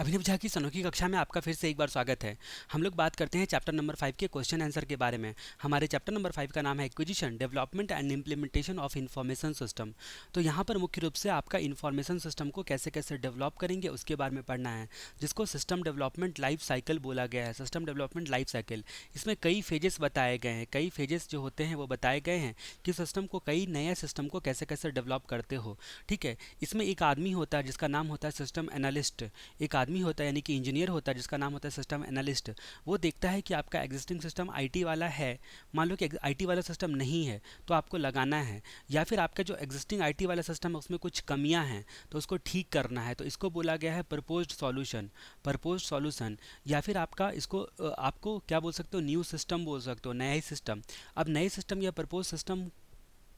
अभिनव झा की अनोखी कक्षा में आपका फिर से एक बार स्वागत है। हम लोग बात करते हैं चैप्टर नंबर 5 के क्वेश्चन आंसर के बारे में। हमारे चैप्टर नंबर 5 का नाम है acquisition, development and implementation of information system. तो यहाँ पर मुख्य रूप से आपका इंफॉर्मेशन सिस्टम को कैसे कैसे डेवलप करेंगे उसके बारे में पढ़ना है, जिसको सिस्टम डेवलपमेंट लाइफ साइकिल बोला गया है। सिस्टम डेवलपमेंट लाइफ साइकिल, इसमें कई फेजेस बताए गए हैं, कई फेजेस जो होते हैं वो बताए गए हैं कि सिस्टम को, कई नए सिस्टम को कैसे कैसे डेवलप करते हो। ठीक है, इसमें एक आदमी होता है जिसका नाम होता है सिस्टम एनालिस्ट। एक आदमी होता है यानी कि इंजीनियर होता है जिसका नाम होता है सिस्टम एनालिस्ट। वो देखता है कि आपका एग्जिस्टिंग सिस्टम आईटी वाला है, मान लो कि आईटी वाला सिस्टम नहीं है तो आपको लगाना है, या फिर आपका जो एग्जिस्टिंग आईटी वाला सिस्टम है उसमें कुछ कमियां हैं तो उसको ठीक करना है, तो इसको बोला गया है प्रपोज्ड सॉल्यूशन। प्रपोज्ड सॉल्यूशन, या फिर आपका इसको आपको क्या बोल सकते हो, न्यू सिस्टम बोल सकते हो, नया ही सिस्टम। अब नए सिस्टम या प्रपोज सिस्टम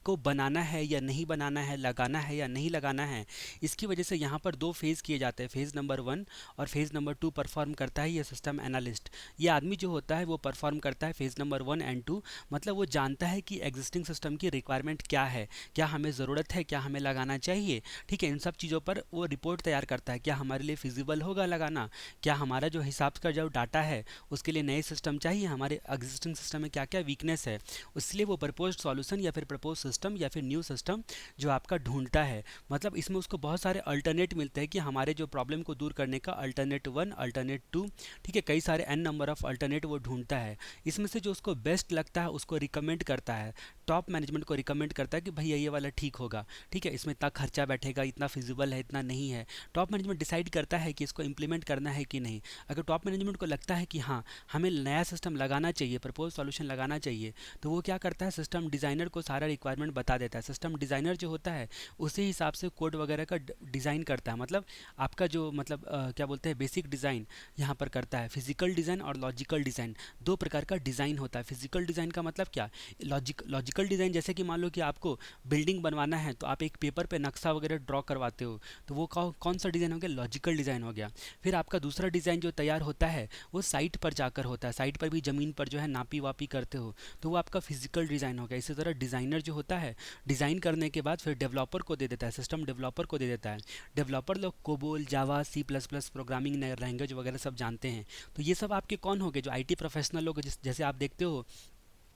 को बनाना है या नहीं बनाना है, लगाना है या नहीं लगाना है, इसकी वजह से यहाँ पर दो फेज़ किए जाते हैं, फेज़ नंबर 1 और फेज़ नंबर 2 परफॉर्म करता है ये सिस्टम एनालिस्ट। ये आदमी जो होता है वो परफॉर्म करता है फेज़ नंबर 1 एंड 2, मतलब वो जानता है कि एग्जिस्टिंग सिस्टम की रिक्वायरमेंट क्या है, क्या हमें ज़रूरत है, क्या हमें लगाना चाहिए। ठीक है, इन सब चीज़ों पर वो रिपोर्ट तैयार करता है, क्या हमारे लिए फिजिबल होगा लगाना, क्या हमारा जो हिसाब का जो डाटा है उसके लिए नए सिस्टम चाहिए, हमारे एग्जिस्टिंग सिस्टम में क्या क्या वीकनेस है, इसलिए वो प्रपोज्ड सॉल्यूशन या फिर प्रपोज सिस्टम या फिर न्यू सिस्टम जो आपका ढूंढता है। मतलब इसमें उसको बहुत सारे अल्टरनेट मिलते हैं कि हमारे जो प्रॉब्लम को दूर करने का अल्टरनेट 1, अल्टरनेट 2, ठीक है, कई सारे एन नंबर ऑफ अल्टरनेट वो ढूंढता है। इसमें से जो उसको बेस्ट लगता है उसको रिकमेंड करता है, टॉप मैनेजमेंट को रिकमेंड करता है कि भैया ये वाला ठीक होगा। ठीक है, इसमें इतना खर्चा बैठेगा, इतना फिजिबल है, इतना नहीं है। टॉप मैनेजमेंट डिसाइड करता है कि इसको इंप्लीमेंट करना है कि नहीं। अगर टॉप मैनेजमेंट को लगता है कि हाँ हमें नया सिस्टम लगाना चाहिए, प्रपोज सॉल्यूशन लगाना चाहिए, तो वो क्या करता है, सिस्टम डिज़ाइनर को सारा रिक्वायरमेंट बता देता है। सिस्टम डिज़ाइनर जो होता है उसी हिसाब से कोड वगैरह का डिज़ाइन करता है। मतलब आपका जो मतलब क्या बोलते हैं, बेसिक डिज़ाइन यहाँ पर करता है। फिजिकल डिज़ाइन और लॉजिकल डिज़ाइन, दो प्रकार का डिज़ाइन होता है। फिजिकल डिज़ाइन का मतलब क्या, लॉजिकल डिज़ाइन, जैसे कि मान लो कि आपको बिल्डिंग बनवाना है तो आप एक पेपर पे नक्शा वगैरह ड्रॉ करवाते हो, तो वो कौन सा डिज़ाइन हो गया, लॉजिकल डिज़ाइन हो गया। फिर आपका दूसरा डिज़ाइन जो तैयार होता है वो साइट पर जाकर होता है, साइट पर भी ज़मीन पर जो है नापी वापी करते हो, तो वो आपका फिजिकल डिज़ाइन हो गया। इसी तरह डिज़ाइनर जो होता है डिज़ाइन करने के बाद फिर डेवलपर को दे देता है, सिस्टम डेवलपर को दे देता है। डेवलपर लोग COBOL, Java, C plus plus programming language वगैरह सब जानते हैं। तो ये सब आपके कौन हो गए, जो आईटी प्रोफेशनल लोग जैसे आप देखते हो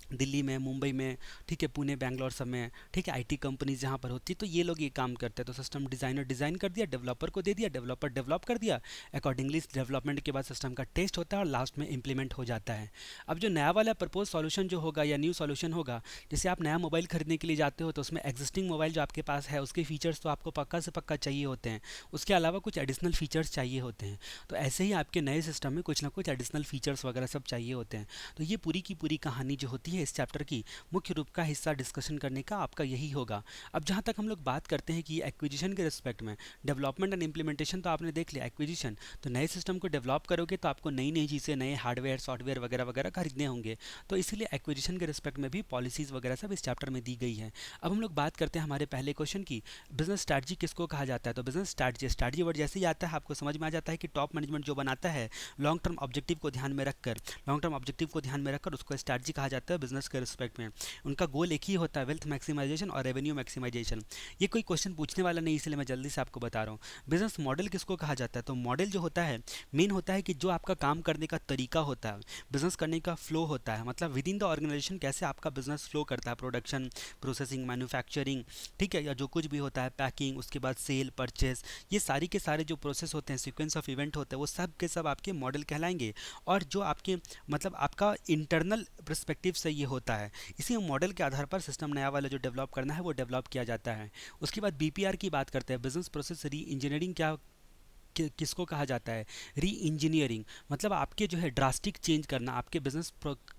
दिल्ली में, मुंबई में, ठीक है, पुणे, बैंगलोर सब में, ठीक है, आईटी कंपनीज जहाँ पर होती है, तो ये लोग ये काम करते हैं। तो सिस्टम डिज़ाइनर डिज़ाइन कर दिया, डेवलपर को दे दिया, डेवलपर डेवलप कर दिया, अकॉर्डिंगली डेवलपमेंट के बाद सिस्टम का टेस्ट होता है और लास्ट में इंप्लीमेंट हो जाता है। अब जो नया वाला प्रपोज सॉल्यूशन जो होगा या न्यू सॉल्यूशन होगा, जैसे आप नया मोबाइल खरीदने के लिए जाते हो तो उसमें एग्जिस्टिंग मोबाइल जो आपके पास है उसके फीचर्स तो आपको पक्का से पक्का चाहिए होते हैं, उसके अलावा कुछ एडिशनल फीचर्स चाहिए होते हैं। तो ऐसे ही आपके नए सिस्टम में कुछ ना कुछ एडिशनल फीचर्स वगैरह सब चाहिए होते हैं। तो ये पूरी की पूरी कहानी जो होती है इस चैप्टर की, मुख्य रूप का हिस्सा डिस्कशन करने का आपका यही होगा। अब जहाँ तक हम लोग बात करते हैं कि एक्विजिशन के रिस्पेक्ट में, डेवलपमेंट एंड इंप्लीमेंटेशन तो आपने देख लिया। एक्विजिशन, तो नए सिस्टम को डेवलप करोगे तो आपको नई नई चीज़ें, नए हार्डवेयर, सॉफ्टवेयर वगैरह वगैरह खरीदने होंगे, तो इसीलिए एक्विजिशन के रिस्पेक्ट में भी पॉलिसीज़ वगैरह सब इस चैप्टर में दी गई है। अब हम लोग बात करते हैं हमारे पहले क्वेश्चन की, बिजनेस स्ट्रैटेजी किसको कहा जाता है। तो बिजनेस स्ट्रैटेजी, स्ट्रैटेजी वर्ड जैसे ही आता है आपको समझ में आ जाता है कि टॉप मैनेजमेंट जो बनाता है लॉन्ग टर्म ऑब्जेक्टिव को ध्यान में रखकर, लॉन्ग टर्म ऑब्जेक्टिव को ध्यान में रखकर उसको स्ट्रैटेजी कहा जाता है बिजनेस के रिस्पेक्ट में। उनका गोल एक ही होता है, वेल्थ मैक्सिमाइजेशन और रेवेन्यू मैक्सिमाइजेशन। ये कोई क्वेश्चन पूछने वाला नहीं, इसलिए मैं जल्दी से आपको बता रहा हूँ। बिजनेस मॉडल किसको कहा जाता है, तो मॉडल जो होता है मेन होता है कि जो आपका काम करने का तरीका होता है, बिजनेस करने का फ्लो होता है, मतलब विद इन द ऑर्गेनाइजेशन कैसे आपका बिजनेस फ्लो करता है, प्रोडक्शन, प्रोसेसिंग, मैन्युफैक्चरिंग, ठीक है, या जो कुछ भी होता है, पैकिंग, उसके बाद सेल, परचेज, ये सारी के सारे जो प्रोसेस होते हैं, सीक्वेंस ऑफ इवेंट होते हैं, वो सब के सब आपके मॉडल कहलाएंगे। और जो आपके मतलब आपका इंटरनल पर्सपेक्टिव से ये होता है, इसी मॉडल के आधार पर सिस्टम नया वाला जो डेवलप करना है वो डेवलप किया जाता है। उसके बाद बीपीआर की बात करते हैं, बिजनेस प्रोसेस री इंजीनियरिंग क्या किसको कहा जाता है, री इंजीनियरिंग, मतलब आपके जो है ड्रास्टिक चेंज करना, आपके बिजनेस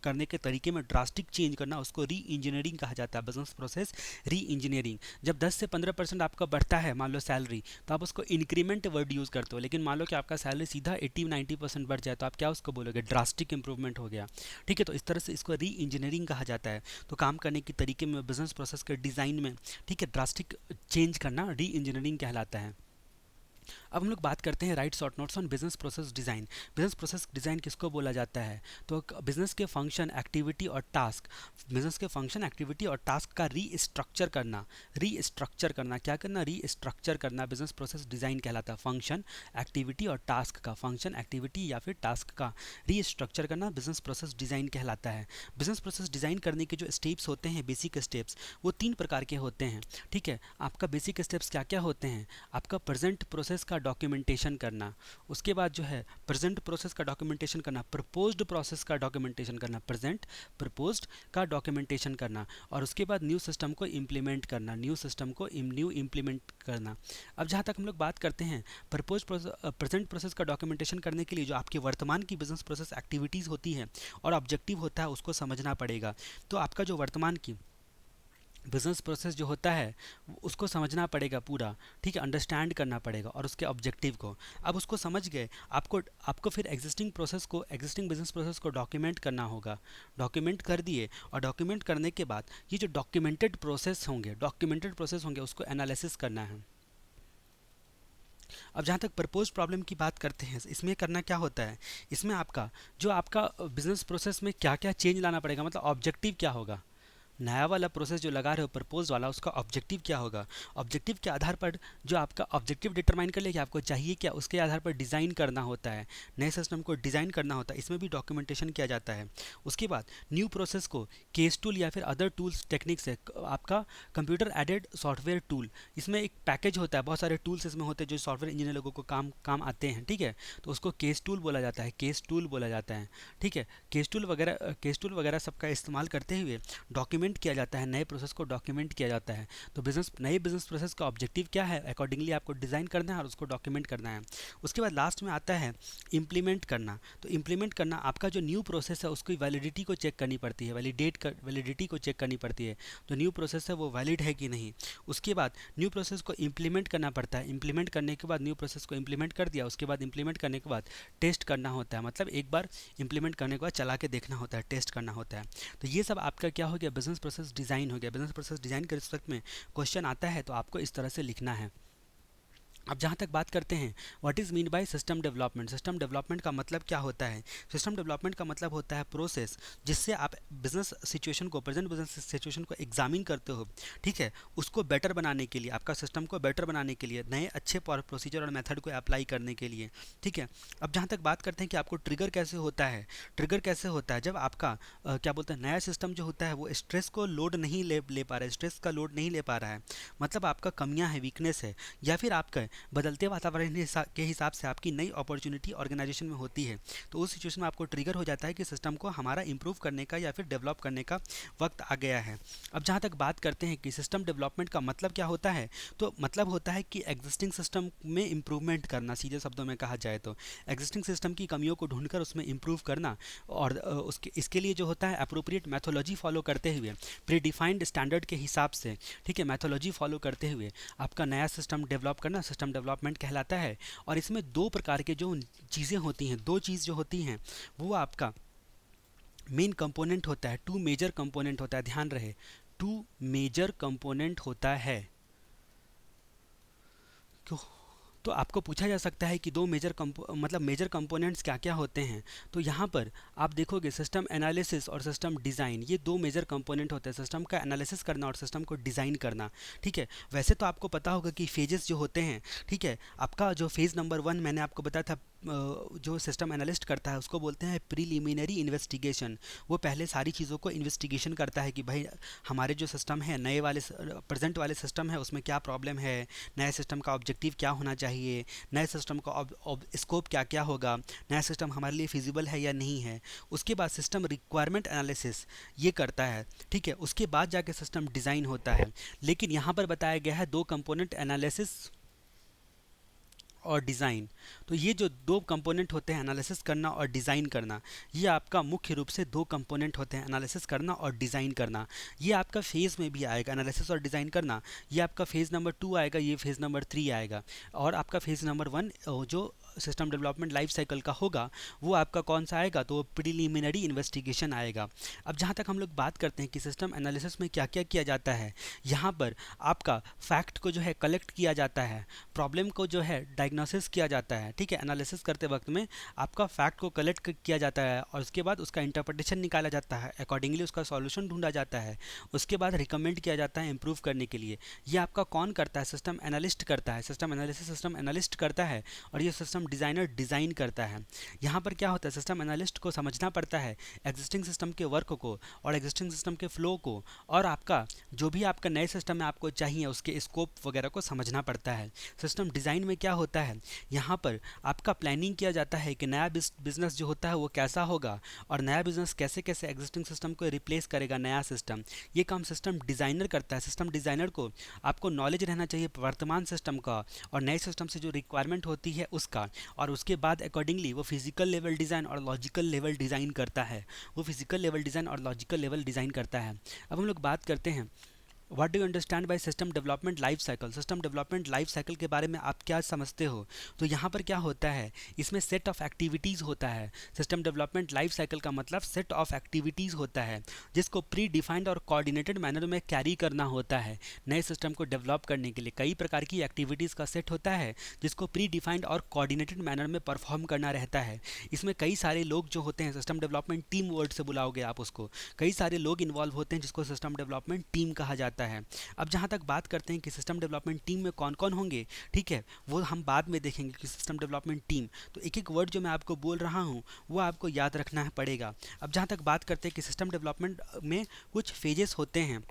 करने के तरीके में ड्रास्टिक चेंज करना, उसको री इंजीनियरिंग कहा जाता है, बिजनेस प्रोसेस री इंजीनियरिंग। जब 10 से 15% आपका बढ़ता है मान लो सैलरी, तो आप उसको इंक्रीमेंट वर्ड यूज़ करते हो, लेकिन मान लो कि आपका सैलरी सीधा 80-90% बढ़ जाए तो आप क्या उसको बोलोगे, ड्रास्टिक इंप्रूवमेंट हो गया। ठीक है, तो इस तरह से इसको री इंजीनियरिंग कहा जाता है। तो काम करने के तरीके में, बिजनेस प्रोसेस के डिज़ाइन में, ठीक है, ड्रास्टिक चेंज करना री इंजीनियरिंग कहलाता है। अब हम लोग बात करते हैं right short notes on business process design. Business process design किसको बोला जाता है? तो बिजनेस के फंक्शन, एक्टिविटी और टास्क, बिजनेस के फंक्शन, एक्टिविटी और टास्क का रीस्ट्रक्चर करना। रीस्ट्रक्चर करना, क्या करना? रीस्ट्रक्चर करना बिजनेस प्रोसेस डिज़ाइन कहलाता है। फंक्शन, एक्टिविटी और टास्क का, फंक्शन, एक्टिविटी या फिर टास्क का रीस्ट्रक्चर करना बिजनेस प्रोसेस डिज़ाइन कहलाता है। बिजनेस प्रोसेस डिज़ाइन करने के जो स्टेप्स होते हैं, बेसिक स्टेप्स, वो 3 प्रकार के होते हैं। ठीक है, आपका बेसिक स्टेप्स क्या क्या होते हैं? आपका प्रेजेंट प्रोसेस का डॉक्यूमेंटेशन करना, उसके बाद जो है प्रेजेंट प्रोसेस का डॉक्यूमेंटेशन करना, प्रपोज्ड प्रोसेस का डॉक्यूमेंटेशन करना, प्रेजेंट प्रपोज्ड का डॉक्यूमेंटेशन करना, और उसके बाद न्यू सिस्टम को इम्प्लीमेंट करना, न्यू सिस्टम को न्यू इम्प्लीमेंट करना। अब जहाँ तक हम लोग बात करते हैं प्रपोज प्रेजेंट प्रोसेस का डॉक्यूमेंटेशन करने के लिए जो आपकी वर्तमान की बिजनेस प्रोसेस एक्टिविटीज़ होती हैं और ऑब्जेक्टिव होता है, उसको समझना पड़ेगा। तो आपका जो वर्तमान की बिजनेस प्रोसेस जो होता है उसको समझना पड़ेगा पूरा, ठीक है, अंडरस्टैंड करना पड़ेगा और उसके ऑब्जेक्टिव को। अब उसको समझ गए, आपको आपको फिर एग्जिस्टिंग प्रोसेस को, एग्जिस्टिंग बिजनेस प्रोसेस को डॉक्यूमेंट करना होगा। डॉक्यूमेंट कर दिए, और डॉक्यूमेंट करने के बाद ये जो डॉक्यूमेंटेड प्रोसेस होंगे उसको एनालिसिस करना है। अब जहाँ तक प्रपोज प्रॉब्लम की बात करते हैं, इसमें करना क्या होता है? इसमें आपका जो आपका बिजनेस प्रोसेस में क्या क्या चेंज लाना पड़ेगा, मतलब ऑब्जेक्टिव क्या होगा, नया वाला प्रोसेस जो लगा रहे हो प्रपोज वाला, उसका ऑब्जेक्टिव क्या होगा। ऑब्जेक्टिव के आधार पर जो आपका ऑब्जेक्टिव डिटरमाइन कर ले कि आपको चाहिए क्या, उसके आधार पर डिज़ाइन करना होता है, नए सिस्टम को डिज़ाइन करना होता है, इसमें भी डॉक्यूमेंटेशन किया जाता है। उसके बाद न्यू प्रोसेस को केस टूल या फिर अदर टूल्स टेक्निक से, आपका कंप्यूटर एडेड सॉफ्टवेयर टूल, इसमें एक पैकेज होता है, बहुत सारे टूल्स इसमें होते हैं जो सॉफ्टवेयर इंजीनियर लोगों को काम आते हैं। ठीक है, तो उसको केस टूल बोला जाता है, केस टूल बोला जाता है। ठीक है, केस टूल वगैरह सबका इस्तेमाल करते हुए डॉक्यूमेंट किया जाता है, नए प्रोसेस को डॉक्यूमेंट किया जाता है। तो नए बिजनेस प्रोसेस का ऑब्जेक्टिव क्या है, अकॉर्डिंगली आपको डिज़ाइन करना है और उसको डॉक्यूमेंट करना है। उसके बाद लास्ट में आता है इम्प्लीमेंट करना। तो इम्प्लीमेंट करना, आपका जो न्यू प्रोसेस है उसकी वैलिडिटी को चेक करनी पड़ती है, वैलिडिटी को चेक करनी पड़ती है, तो न्यू प्रोसेस है वो वैलिड है कि नहीं। उसके बाद न्यू प्रोसेस को इम्प्लीमेंट करना पड़ता है, इम्प्लीमेंट करने के बाद न्यू प्रोसेस को इम्प्लीमेंट कर दिया, उसके बाद इम्प्लीमेंट करने के बाद टेस्ट करना होता है, मतलब एक बार इम्प्लीमेंट करने के बाद चला के देखना होता है, टेस्ट करना होता है। तो ये सब आपका क्या हो गया, बिजनेस प्रोसेस डिज़ाइन हो गया। बिजनेस प्रोसेस डिज़ाइन के रिस्पेक्ट में क्वेश्चन आता है तो आपको इस तरह से लिखना है। अब जहाँ तक बात करते हैं what is mean by system development. System development का मतलब क्या होता है? सिस्टम डेवलपमेंट का मतलब होता है प्रोसेस जिससे आप बिजनेस सिचुएशन को, प्रेजेंट बिजनेस सिचुएशन को एग्जामिन करते हो, ठीक है, उसको बेटर बनाने के लिए, आपका सिस्टम को बेटर बनाने के लिए, नए अच्छे प्रोसीजर और मेथड को अप्लाई करने के लिए। ठीक है, अब जहाँ तक बात करते हैं कि आपको ट्रिगर कैसे होता है। ट्रिगर कैसे होता है? जब आपका क्या बोलते हैं, नया सिस्टम जो होता है वो स्ट्रेस को लोड नहीं ले पा रहा है, स्ट्रेस का लोड नहीं ले पा रहा है, मतलब आपका कमियां है, वीकनेस है, या फिर आपका बदलते वातावरण के हिसाब से आपकी नई अपॉर्चुनिटी ऑर्गेनाइजेशन में होती है, तो उस सिचुएशन में आपको ट्रिगर हो जाता है कि सिस्टम को हमारा इंप्रूव करने का या फिर डेवलप करने का वक्त आ गया है। अब जहाँ तक बात करते हैं कि सिस्टम डेवलपमेंट का मतलब क्या होता है, तो मतलब होता है कि एग्जिस्टिंग सिस्टम में इंप्रूवमेंट करना, सीधे शब्दों में कहा जाए तो एग्जिस्टिंग सिस्टम की कमियों को ढूंढकर उसमें इंप्रूव करना, और इसके लिए जो होता है अप्रोप्रिएट मैथोलॉजी फॉलो करते हुए, प्री डिफाइंड स्टैंडर्ड के हिसाब से, ठीक है, मैथोलॉजी फॉलो करते हुए आपका नया सिस्टम डेवलप करना सिस्टम डेवलपमेंट कहलाता है। और इसमें 2 प्रकार के जो चीज़ें होती हैं, 2 चीज़ जो होती हैं वो आपका मेन कंपोनेंट होता है, 2 मेजर कंपोनेंट होता है, ध्यान रहे 2 मेजर कंपोनेंट होता है। क्यों? तो आपको पूछा जा सकता है कि 2 मेजर कंपोनेंट्स क्या क्या होते हैं। तो यहाँ पर आप देखोगे सिस्टम एनालिसिस और सिस्टम डिज़ाइन, ये 2 मेजर कंपोनेंट होते हैं, सिस्टम का एनालिसिस करना और सिस्टम को डिज़ाइन करना। ठीक है, वैसे तो आपको पता होगा कि फेजेस जो होते हैं, ठीक है, आपका जो फेज़ नंबर 1 मैंने आपको बताया था, जो सिस्टम एनालिस्ट करता है उसको बोलते हैं प्रीलिमिनरी इन्वेस्टिगेशन। वो पहले सारी चीज़ों को इन्वेस्टिगेशन करता है कि भाई हमारे जो सिस्टम है, नए वाले प्रेजेंट वाले सिस्टम है, उसमें क्या प्रॉब्लम है, नए सिस्टम का ऑब्जेक्टिव क्या होना चाहिए, नए सिस्टम का स्कोप क्या क्या होगा, नया सिस्टम हमारे लिए फिजिबल है या नहीं है। उसके बाद सिस्टम रिक्वायरमेंट एनालिसिस ये करता है, ठीक है, उसके बाद जाके सिस्टम डिज़ाइन होता है। लेकिन यहाँ पर बताया गया है 2 कंपोनेंट, एनालिसिस और डिज़ाइन। तो ये जो 2 कंपोनेंट होते हैं, एनालिसिस करना और डिज़ाइन करना, ये आपका मुख्य रूप से 2 कंपोनेंट होते हैं, एनालिसिस करना और डिज़ाइन करना। ये आपका फेज़ में भी आएगा, एनालिसिस और डिज़ाइन करना, ये आपका फेज़ नंबर 2 आएगा, ये फेज़ नंबर 3 आएगा, और आपका फेज़ नंबर 1 जो सिस्टम डेवलपमेंट लाइफ साइकिल का होगा वो आपका कौन सा आएगा, तो प्रिलिमिनरी इन्वेस्टिगेशन आएगा। अब जहाँ तक हम लोग बात करते हैं कि सिस्टम एनालिसिस में क्या क्या किया जाता है, यहाँ पर आपका फैक्ट को जो है कलेक्ट किया जाता है, प्रॉब्लम को जो है डायग्नोसिस किया जाता है, ठीक है। एनालिसिस करते वक्त में आपका फैक्ट को कलेक्ट किया जाता है और उसके बाद उसका इंटरप्रिटेशन निकाला जाता है, अकॉर्डिंगली उसका सॉल्यूशन ढूंढा जाता है, उसके बाद रिकमेंड किया जाता है इंप्रूव करने के लिए। ये आपका कौन करता है, सिस्टम एनालिस्ट करता है। सिस्टम एनालिसिस सिस्टम एनालिस्ट करता है और ये सिस्टम डिज़ाइनर डिज़ाइन करता है। यहाँ पर क्या होता है, सिस्टम एनालिस्ट को समझना पड़ता है एग्जिस्टिंग सिस्टम के वर्क को और एग्जिस्टिंग सिस्टम के फ्लो को, और आपका जो भी आपका नए सिस्टम में आपको चाहिए उसके स्कोप वगैरह को समझना पड़ता है। सिस्टम डिज़ाइन में क्या होता है, यहाँ पर आपका प्लानिंग किया जाता है कि नया बिजनेस जो होता है वो कैसा होगा और नया बिजनेस कैसे कैसे एग्जिस्टिंग सिस्टम को रिप्लेस करेगा नया सिस्टम। ये काम सिस्टम डिज़ाइनर करता है। सिस्टम डिज़ाइनर को आपको नॉलेज रहना चाहिए वर्तमान सिस्टम का और नए सिस्टम से जो रिक्वायरमेंट होती है उसका, और उसके बाद अकॉर्डिंगली वो फिजिकल लेवल डिज़ाइन और लॉजिकल लेवल डिज़ाइन करता है। वो फिजिकल लेवल डिज़ाइन और लॉजिकल लेवल डिज़ाइन करता है। अब हम लोग बात करते हैं what do you understand by system development life cycle. System development life cycle के बारे में आप क्या समझते हो, तो यहाँ पर क्या होता है, इसमें सेट ऑफ एक्टिविटीज़ होता है। सिस्टम डेवलपमेंट लाइफ साइकिल का मतलब सेट ऑफ एक्टिविटीज़ होता है जिसको प्री डिफाइंड और कोऑर्डिनेटेड मैनर में कैरी करना होता है। नए सिस्टम को डेवलप करने के लिए कई प्रकार की एक्टिविटीज़ का सेट होता है जिसको प्री डिफाइंड और कोऑर्डिनेटेड मैनर में परफॉर्म करना रहता है। इसमें कई सारे लोग जो होते हैं, सिस्टम डेवलपमेंट टीम वर्ड से बुलाओगे आप उसको, कई सारे लोग इन्वॉल्व होते हैं जिसको सिस्टम डेवलपमेंट टीम कहा जाता है। अब जहाँ तक बात करते हैं कि सिस्टम डेवलपमेंट टीम में कौन कौन होंगे, ठीक है, वो हम बाद में देखेंगे कि सिस्टम डेवलपमेंट टीम, तो एक एक वर्ड जो मैं आपको बोल रहा हूँ वो आपको याद रखना पड़ेगा। अब जहाँ तक बात करते हैं कि सिस्टम डेवलपमेंट में कुछ फेजेस होते हैं।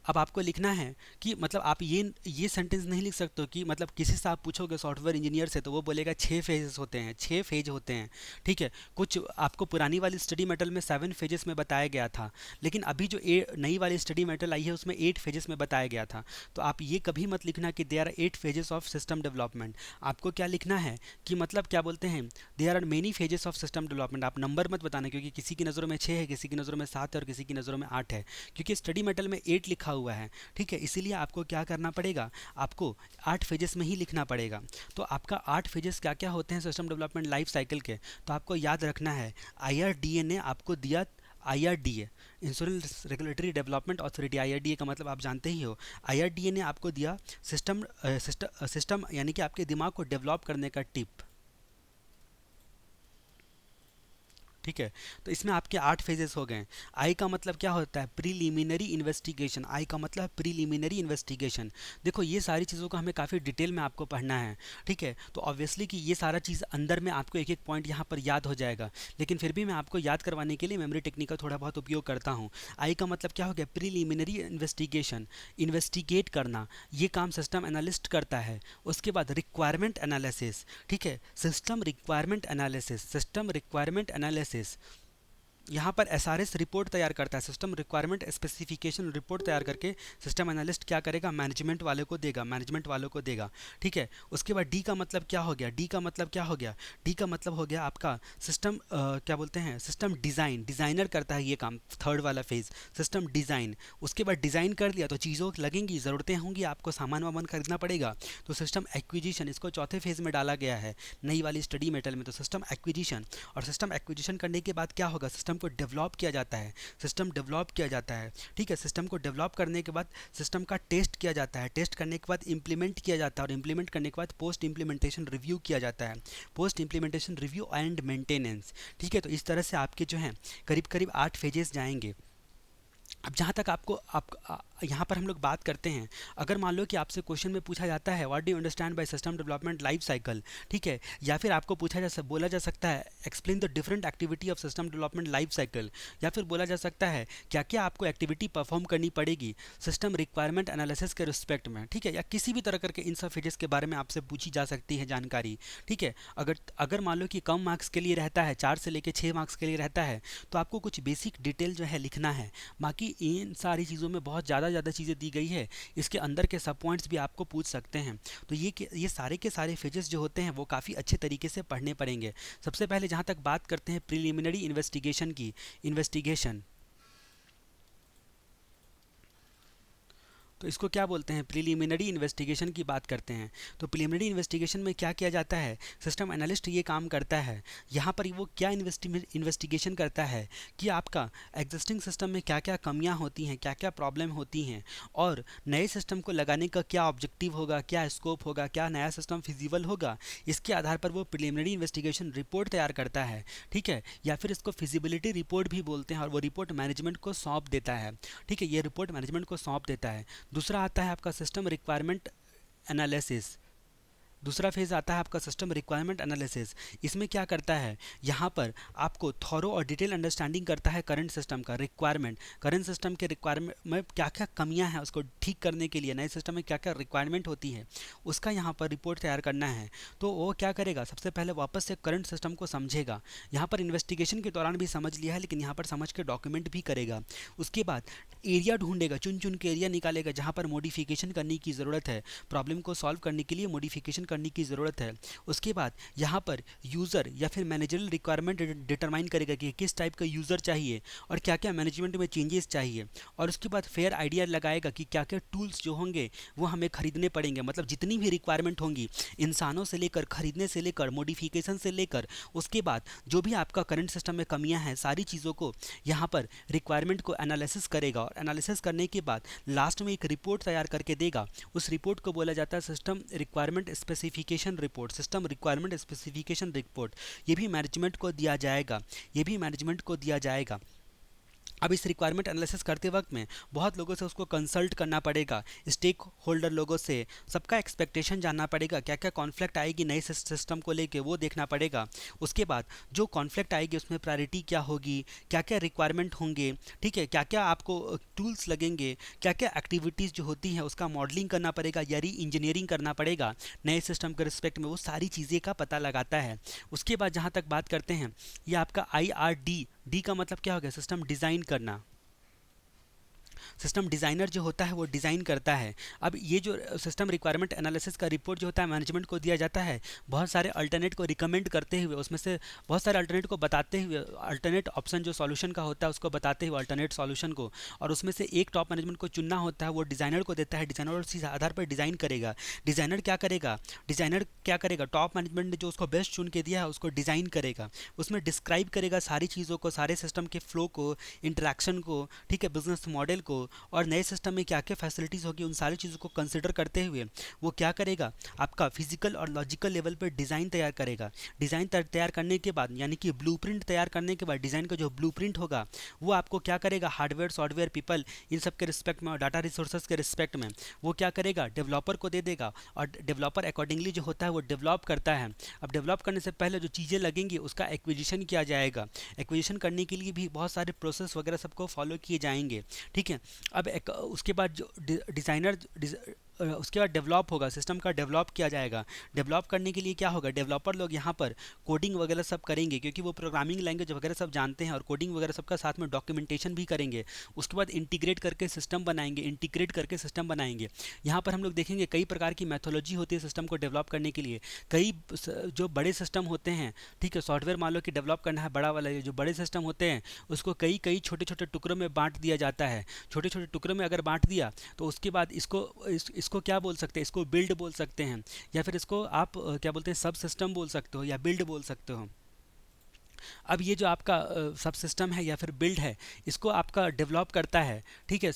अब आपको लिखना है कि मतलब आप ये सेंटेंस नहीं लिख सकते हो कि मतलब किसी से आप पूछोगे सॉफ्टवेयर इंजीनियर से तो वो बोलेगा 6 फेजेस होते हैं, 6 फेज होते हैं, ठीक है। कुछ आपको पुरानी वाली स्टडी मेटल में 7 फेजेस में बताया गया था, लेकिन अभी जो नई वाली स्टडी मेटल आई है उसमें 8 फेजेस में बताया गया था। तो आप ये कभी मत लिखना कि there are 8 phases of system development. आपको क्या लिखना है कि मतलब क्या बोलते हैं, there are many phases of system development. आप नंबर मत बताना क्योंकि किसी की नज़रों में 6 है, किसी की नज़रों में 7 है और किसी की नज़रों में 8 है, क्योंकि स्टडी मेटल में 8 लिखा हुआ है, ठीक है। इसीलिए आपको क्या करना पड़ेगा, आपको 8 फेजेस में ही लिखना पड़ेगा। तो आपका 8 फेजेस क्या क्या होते हैं सिस्टम डेवलपमेंट लाइफ साइकिल के, तो आपको याद रखना है। IRDA ने आपको दिया, IRDA insurance regulatory development authority, IRDA का मतलब आप जानते ही हो। IRDA ने आपको दिया सिस्टम यानी कि आपके दिमाग को डेवलप करने का टिप, ठीक है। तो इसमें आपके 8 फेजेस हो गए। आई का मतलब क्या होता है, प्रीलिमिनरी इन्वेस्टिगेशन। आई का मतलब है प्रीलिमिनरी इन्वेस्टिगेशन। देखो ये सारी चीज़ों को हमें काफ़ी डिटेल में आपको पढ़ना है, ठीक है। तो ऑब्वियसली कि ये सारा चीज़ अंदर में आपको एक एक पॉइंट यहाँ पर याद हो जाएगा, लेकिन फिर भी मैं आपको याद करवाने के लिए मेमोरी टेक्निक का थोड़ा बहुत उपयोग करता हूँ। आई का मतलब क्या हो गया, प्रीलिमिनरी इन्वेस्टिगेशन, इन्वेस्टिगेट करना, ये काम सिस्टम एनालिस्ट करता है। उसके बाद रिक्वायरमेंट एनालिसिस, ठीक है, system requirement analysis, system requirement analysis यहाँ पर SRS रिपोर्ट तैयार करता है, सिस्टम रिक्वायरमेंट स्पेसिफिकेशन रिपोर्ट तैयार करके सिस्टम एनालिस्ट क्या करेगा, मैनेजमेंट वाले को देगा, मैनेजमेंट वालों को देगा, ठीक है। उसके बाद डी का मतलब क्या हो गया, डी का मतलब क्या हो गया, डी का मतलब हो गया आपका सिस्टम क्या बोलते हैं, सिस्टम डिज़ाइन, डिज़ाइनर करता है ये काम, थर्ड वाला फेज सिस्टम डिज़ाइन। उसके बाद डिज़ाइन कर लिया तो चीज़ों लगेंगी, ज़रूरतें होंगी, आपको सामान वामान खरीदना पड़ेगा, तो सिस्टम एक्विजिशन, इसको चौथे फेज में डाला गया है नई वाली स्टडी मेटल में। तो सिस्टम एक्विजिशन, और सिस्टम एक्विजिशन करने के बाद क्या होगा, सिस्टम को डेवलप किया जाता है, सिस्टम डेवलप किया जाता है, ठीक है। सिस्टम को डेवलप करने के बाद सिस्टम का टेस्ट किया जाता है, टेस्ट करने के बाद इंप्लीमेंट किया जाता है, और इंप्लीमेंट करने के बाद पोस्ट इंप्लीमेंटेशन रिव्यू किया जाता है, post implementation review and maintenance, ठीक है। तो इस तरह से आपके जो हैं करीब करीब 8 फेजेस जाएंगे। अब जहाँ तक आपको यहाँ पर हम लोग बात करते हैं, अगर मान लो कि आपसे क्वेश्चन में पूछा जाता है what do you understand by system development life cycle, ठीक है, या फिर आपको बोला जा सकता है explain the different activity of system development life cycle, या फिर बोला जा सकता है क्या क्या आपको एक्टिविटी परफॉर्म करनी पड़ेगी सिस्टम रिक्वायरमेंट एनालिसिस के रिस्पेक्ट में, ठीक है, या किसी भी तरह करके इन सब फेजेस के बारे में आपसे पूछी जा सकती है जानकारी, ठीक है। अगर मान लो कि कम मार्क्स के लिए रहता है, 4 से लेकर 6 मार्क्स के लिए रहता है, तो आपको कुछ बेसिक डिटेल जो है लिखना है। बाकी इन सारी चीज़ों में बहुत ज़्यादा चीज़ें दी गई है, इसके अंदर के सब पॉइंट्स भी आपको पूछ सकते हैं। तो ये सारे के सारे फेजेस जो होते हैं वो काफ़ी अच्छे तरीके से पढ़ने पड़ेंगे। सबसे पहले जहाँ तक बात करते हैं प्रिलिमिनरी इन्वेस्टिगेशन की, इन्वेस्टिगेशन तो इसको क्या बोलते हैं, प्रिलिमिनरी इन्वेस्टिगेशन की बात करते हैं। तो प्रिलिमिनरी इन्वेस्टिगेशन में क्या किया जाता है, सिस्टम एनालिस्ट ये काम करता है। यहाँ पर वो क्या इन्वेस्टिगेशन करता है कि आपका एग्जिस्टिंग सिस्टम में क्या क्या कमियाँ होती हैं, क्या क्या प्रॉब्लम होती हैं, और नए सिस्टम को लगाने का क्या ऑब्जेक्टिव होगा, क्या स्कोप होगा, क्या नया सिस्टम फिजिबल होगा। इसके आधार पर वो प्रिलिमिनरी इन्वेस्टिगेशन रिपोर्ट तैयार करता है, ठीक है, या फिर इसको फिजिबिलिटी रिपोर्ट भी बोलते हैं, और वो रिपोर्ट मैनेजमेंट को सौंप देता है, ठीक है, ये रिपोर्ट मैनेजमेंट को सौंप देता है। दूसरा आता है आपका सिस्टम रिक्वायरमेंट एनालिसिस। दूसरा फेज़ आता है आपका सिस्टम रिक्वायरमेंट एनालिसिस। इसमें क्या करता है, यहाँ पर आपको थॉरो और डिटेल अंडरस्टैंडिंग करता है करंट सिस्टम का रिक्वायरमेंट, करंट सिस्टम के रिक्वायरमेंट में क्या क्या कमियां हैं उसको ठीक करने के लिए, नए सिस्टम में क्या क्या रिक्वायरमेंट होती है, उसका यहाँ पर रिपोर्ट तैयार करना है। तो वो क्या करेगा, सबसे पहले वापस से करंट सिस्टम को समझेगा। यहाँ पर इन्वेस्टिगेशन के दौरान भी समझ लिया है, लेकिन यहाँ पर समझ के डॉक्यूमेंट भी करेगा। उसके बाद एरिया ढूंढेगा, चुन चुन के एरिया निकालेगा जहाँ पर मॉडिफिकेशन करने की ज़रूरत है, प्रॉब्लम को सॉल्व करने के लिए मॉडिफिकेशन करने की ज़रूरत है। उसके बाद यहाँ पर यूज़र या फिर मैनेजरल रिक्वायरमेंट डिटरमाइन करेगा कि किस टाइप का यूज़र चाहिए और क्या क्या मैनेजमेंट में चेंजेस चाहिए। और उसके बाद फेयर आइडिया लगाएगा कि क्या क्या टूल्स जो होंगे वो हमें खरीदने पड़ेंगे, मतलब जितनी भी रिक्वायरमेंट होंगी, इंसानों से लेकर, खरीदने से लेकर, मॉडिफिकेशन से लेकर, उसके बाद जो भी आपका करंट सिस्टम में कमियां हैं, सारी चीज़ों को यहाँ पर रिक्वायरमेंट को एनालिसिस करेगा। और एनालिसिस करने के बाद लास्ट में एक रिपोर्ट तैयार करके देगा। उस रिपोर्ट को बोला जाता है system requirement specification report, system requirement specification report. ये भी मैनेजमेंट को दिया जाएगा, ये भी मैनेजमेंट को दिया जाएगा। अब इस रिक्वायरमेंट एनालिसिस करते वक्त में बहुत लोगों से उसको कंसल्ट करना पड़ेगा, स्टेक होल्डर लोगों से सबका एक्सपेक्टेशन जानना पड़ेगा, क्या क्या कॉन्फ्लिक्ट आएगी नए सिस्टम को लेके वो देखना पड़ेगा। उसके बाद जो कॉन्फ्लिक्ट आएगी उसमें प्रायोरिटी क्या होगी, क्या क्या रिक्वायरमेंट होंगे, ठीक है, क्या क्या आपको टूल्स लगेंगे, क्या क्या एक्टिविटीज़ जो होती हैं उसका मॉडलिंग करना पड़ेगा या री इंजीनियरिंग करना पड़ेगा नए सिस्टम के रिस्पेक्ट में, वो सारी चीज़ें का पता लगाता है। उसके बाद जहाँ तक बात करते हैं, ये आपका IRD, डी का मतलब क्या हो गया, सिस्टम डिज़ाइन करना। सिस्टम डिज़ाइनर जो होता है वो डिज़ाइन करता है। अब ये जो सिस्टम रिक्वायरमेंट एनालिसिस का रिपोर्ट जो होता है मैनेजमेंट को दिया जाता है, बहुत सारे अल्टरनेट को रिकमेंड करते हुए, उसमें से बहुत सारे अल्टरनेट को बताते हुए, अल्टरनेट ऑप्शन जो सॉल्यूशन का होता है उसको बताते हुए अल्टरनेट सॉल्यूशन को, और उसमें से एक टॉप मैनेजमेंट को चुनना होता है, वो डिज़ाइनर को देता है। डिज़ाइनर उसी आधार पर डिज़ाइन करेगा। डिज़ाइनर क्या करेगा, टॉप मैनेजमेंट ने जो उसको बेस्ट चुन के दिया है उसको डिज़ाइन करेगा, उसमें डिस्क्राइब करेगा सारी चीज़ों को, सारे सिस्टम के फ्लो को, इंटरेक्शन को, ठीक है, बिजनेस मॉडल को, और नए सिस्टम में क्या क्या फैसिलिटीज़ होगी, उन सारी चीज़ों को कंसिडर करते हुए वो क्या करेगा, आपका फिजिकल और लॉजिकल लेवल पर डिज़ाइन तैयार करेगा। डिज़ाइन तैयार करने के बाद, यानी कि ब्लूप्रिंट तैयार करने के बाद, डिज़ाइन का जो ब्लूप्रिंट होगा वो आपको क्या करेगा, हार्डवेयर, सॉफ्टवेयर, पीपल, इन सब के रिस्पेक्ट में और डाटा रिसोर्सेज के रिस्पेक्ट में वो क्या करेगा, डेवलपर को दे देगा, और डेवलपर अकॉर्डिंगली जो होता है वो डेवलप करता है। अब डेवलप करने से पहले जो चीज़ें लगेंगी उसका एक्विजिशन किया जाएगा। एक्विजिशन करने के लिए भी बहुत सारे प्रोसेस वगैरह सबको फॉलो किए जाएंगे, ठीक है। अब उसके बाद जो डिज़ाइनर उसके बाद डेवलप होगा, सिस्टम का डेवलप किया जाएगा। डेवलप करने के लिए क्या होगा, डेवलपर लोग यहाँ पर कोडिंग वगैरह सब करेंगे, क्योंकि वो प्रोग्रामिंग लैंग्वेज वगैरह सब जानते हैं, और कोडिंग वगैरह सबका साथ में डॉक्यूमेंटेशन भी करेंगे। उसके बाद इंटीग्रेट करके सिस्टम बनाएंगे। यहाँ पर हम लोग देखेंगे कई प्रकार की मैथोलॉजी होती है सिस्टम को डेवलप करने के लिए। कई जो बड़े सिस्टम होते हैं, ठीक है, सॉफ्टवेयर मान लो कि डेवलप करना है बड़ा वाला, जो बड़े सिस्टम होते हैं उसको कई छोटे छोटे टुकड़ों में बांट दिया जाता है। छोटे छोटे टुकड़ों में अगर बांट दिया तो उसके बाद इसको क्या बोल सकते हैं, इसको बिल्ड बोल सकते हैं, या फिर इसको आप क्या बोलते हैं, सब सिस्टम बोल सकते हो या बिल्ड बोल सकते हो। अब ये जो आपका सब सिस्टम है या फिर बिल्ड है, इसको आपका डेवलप करता है, ठीक है,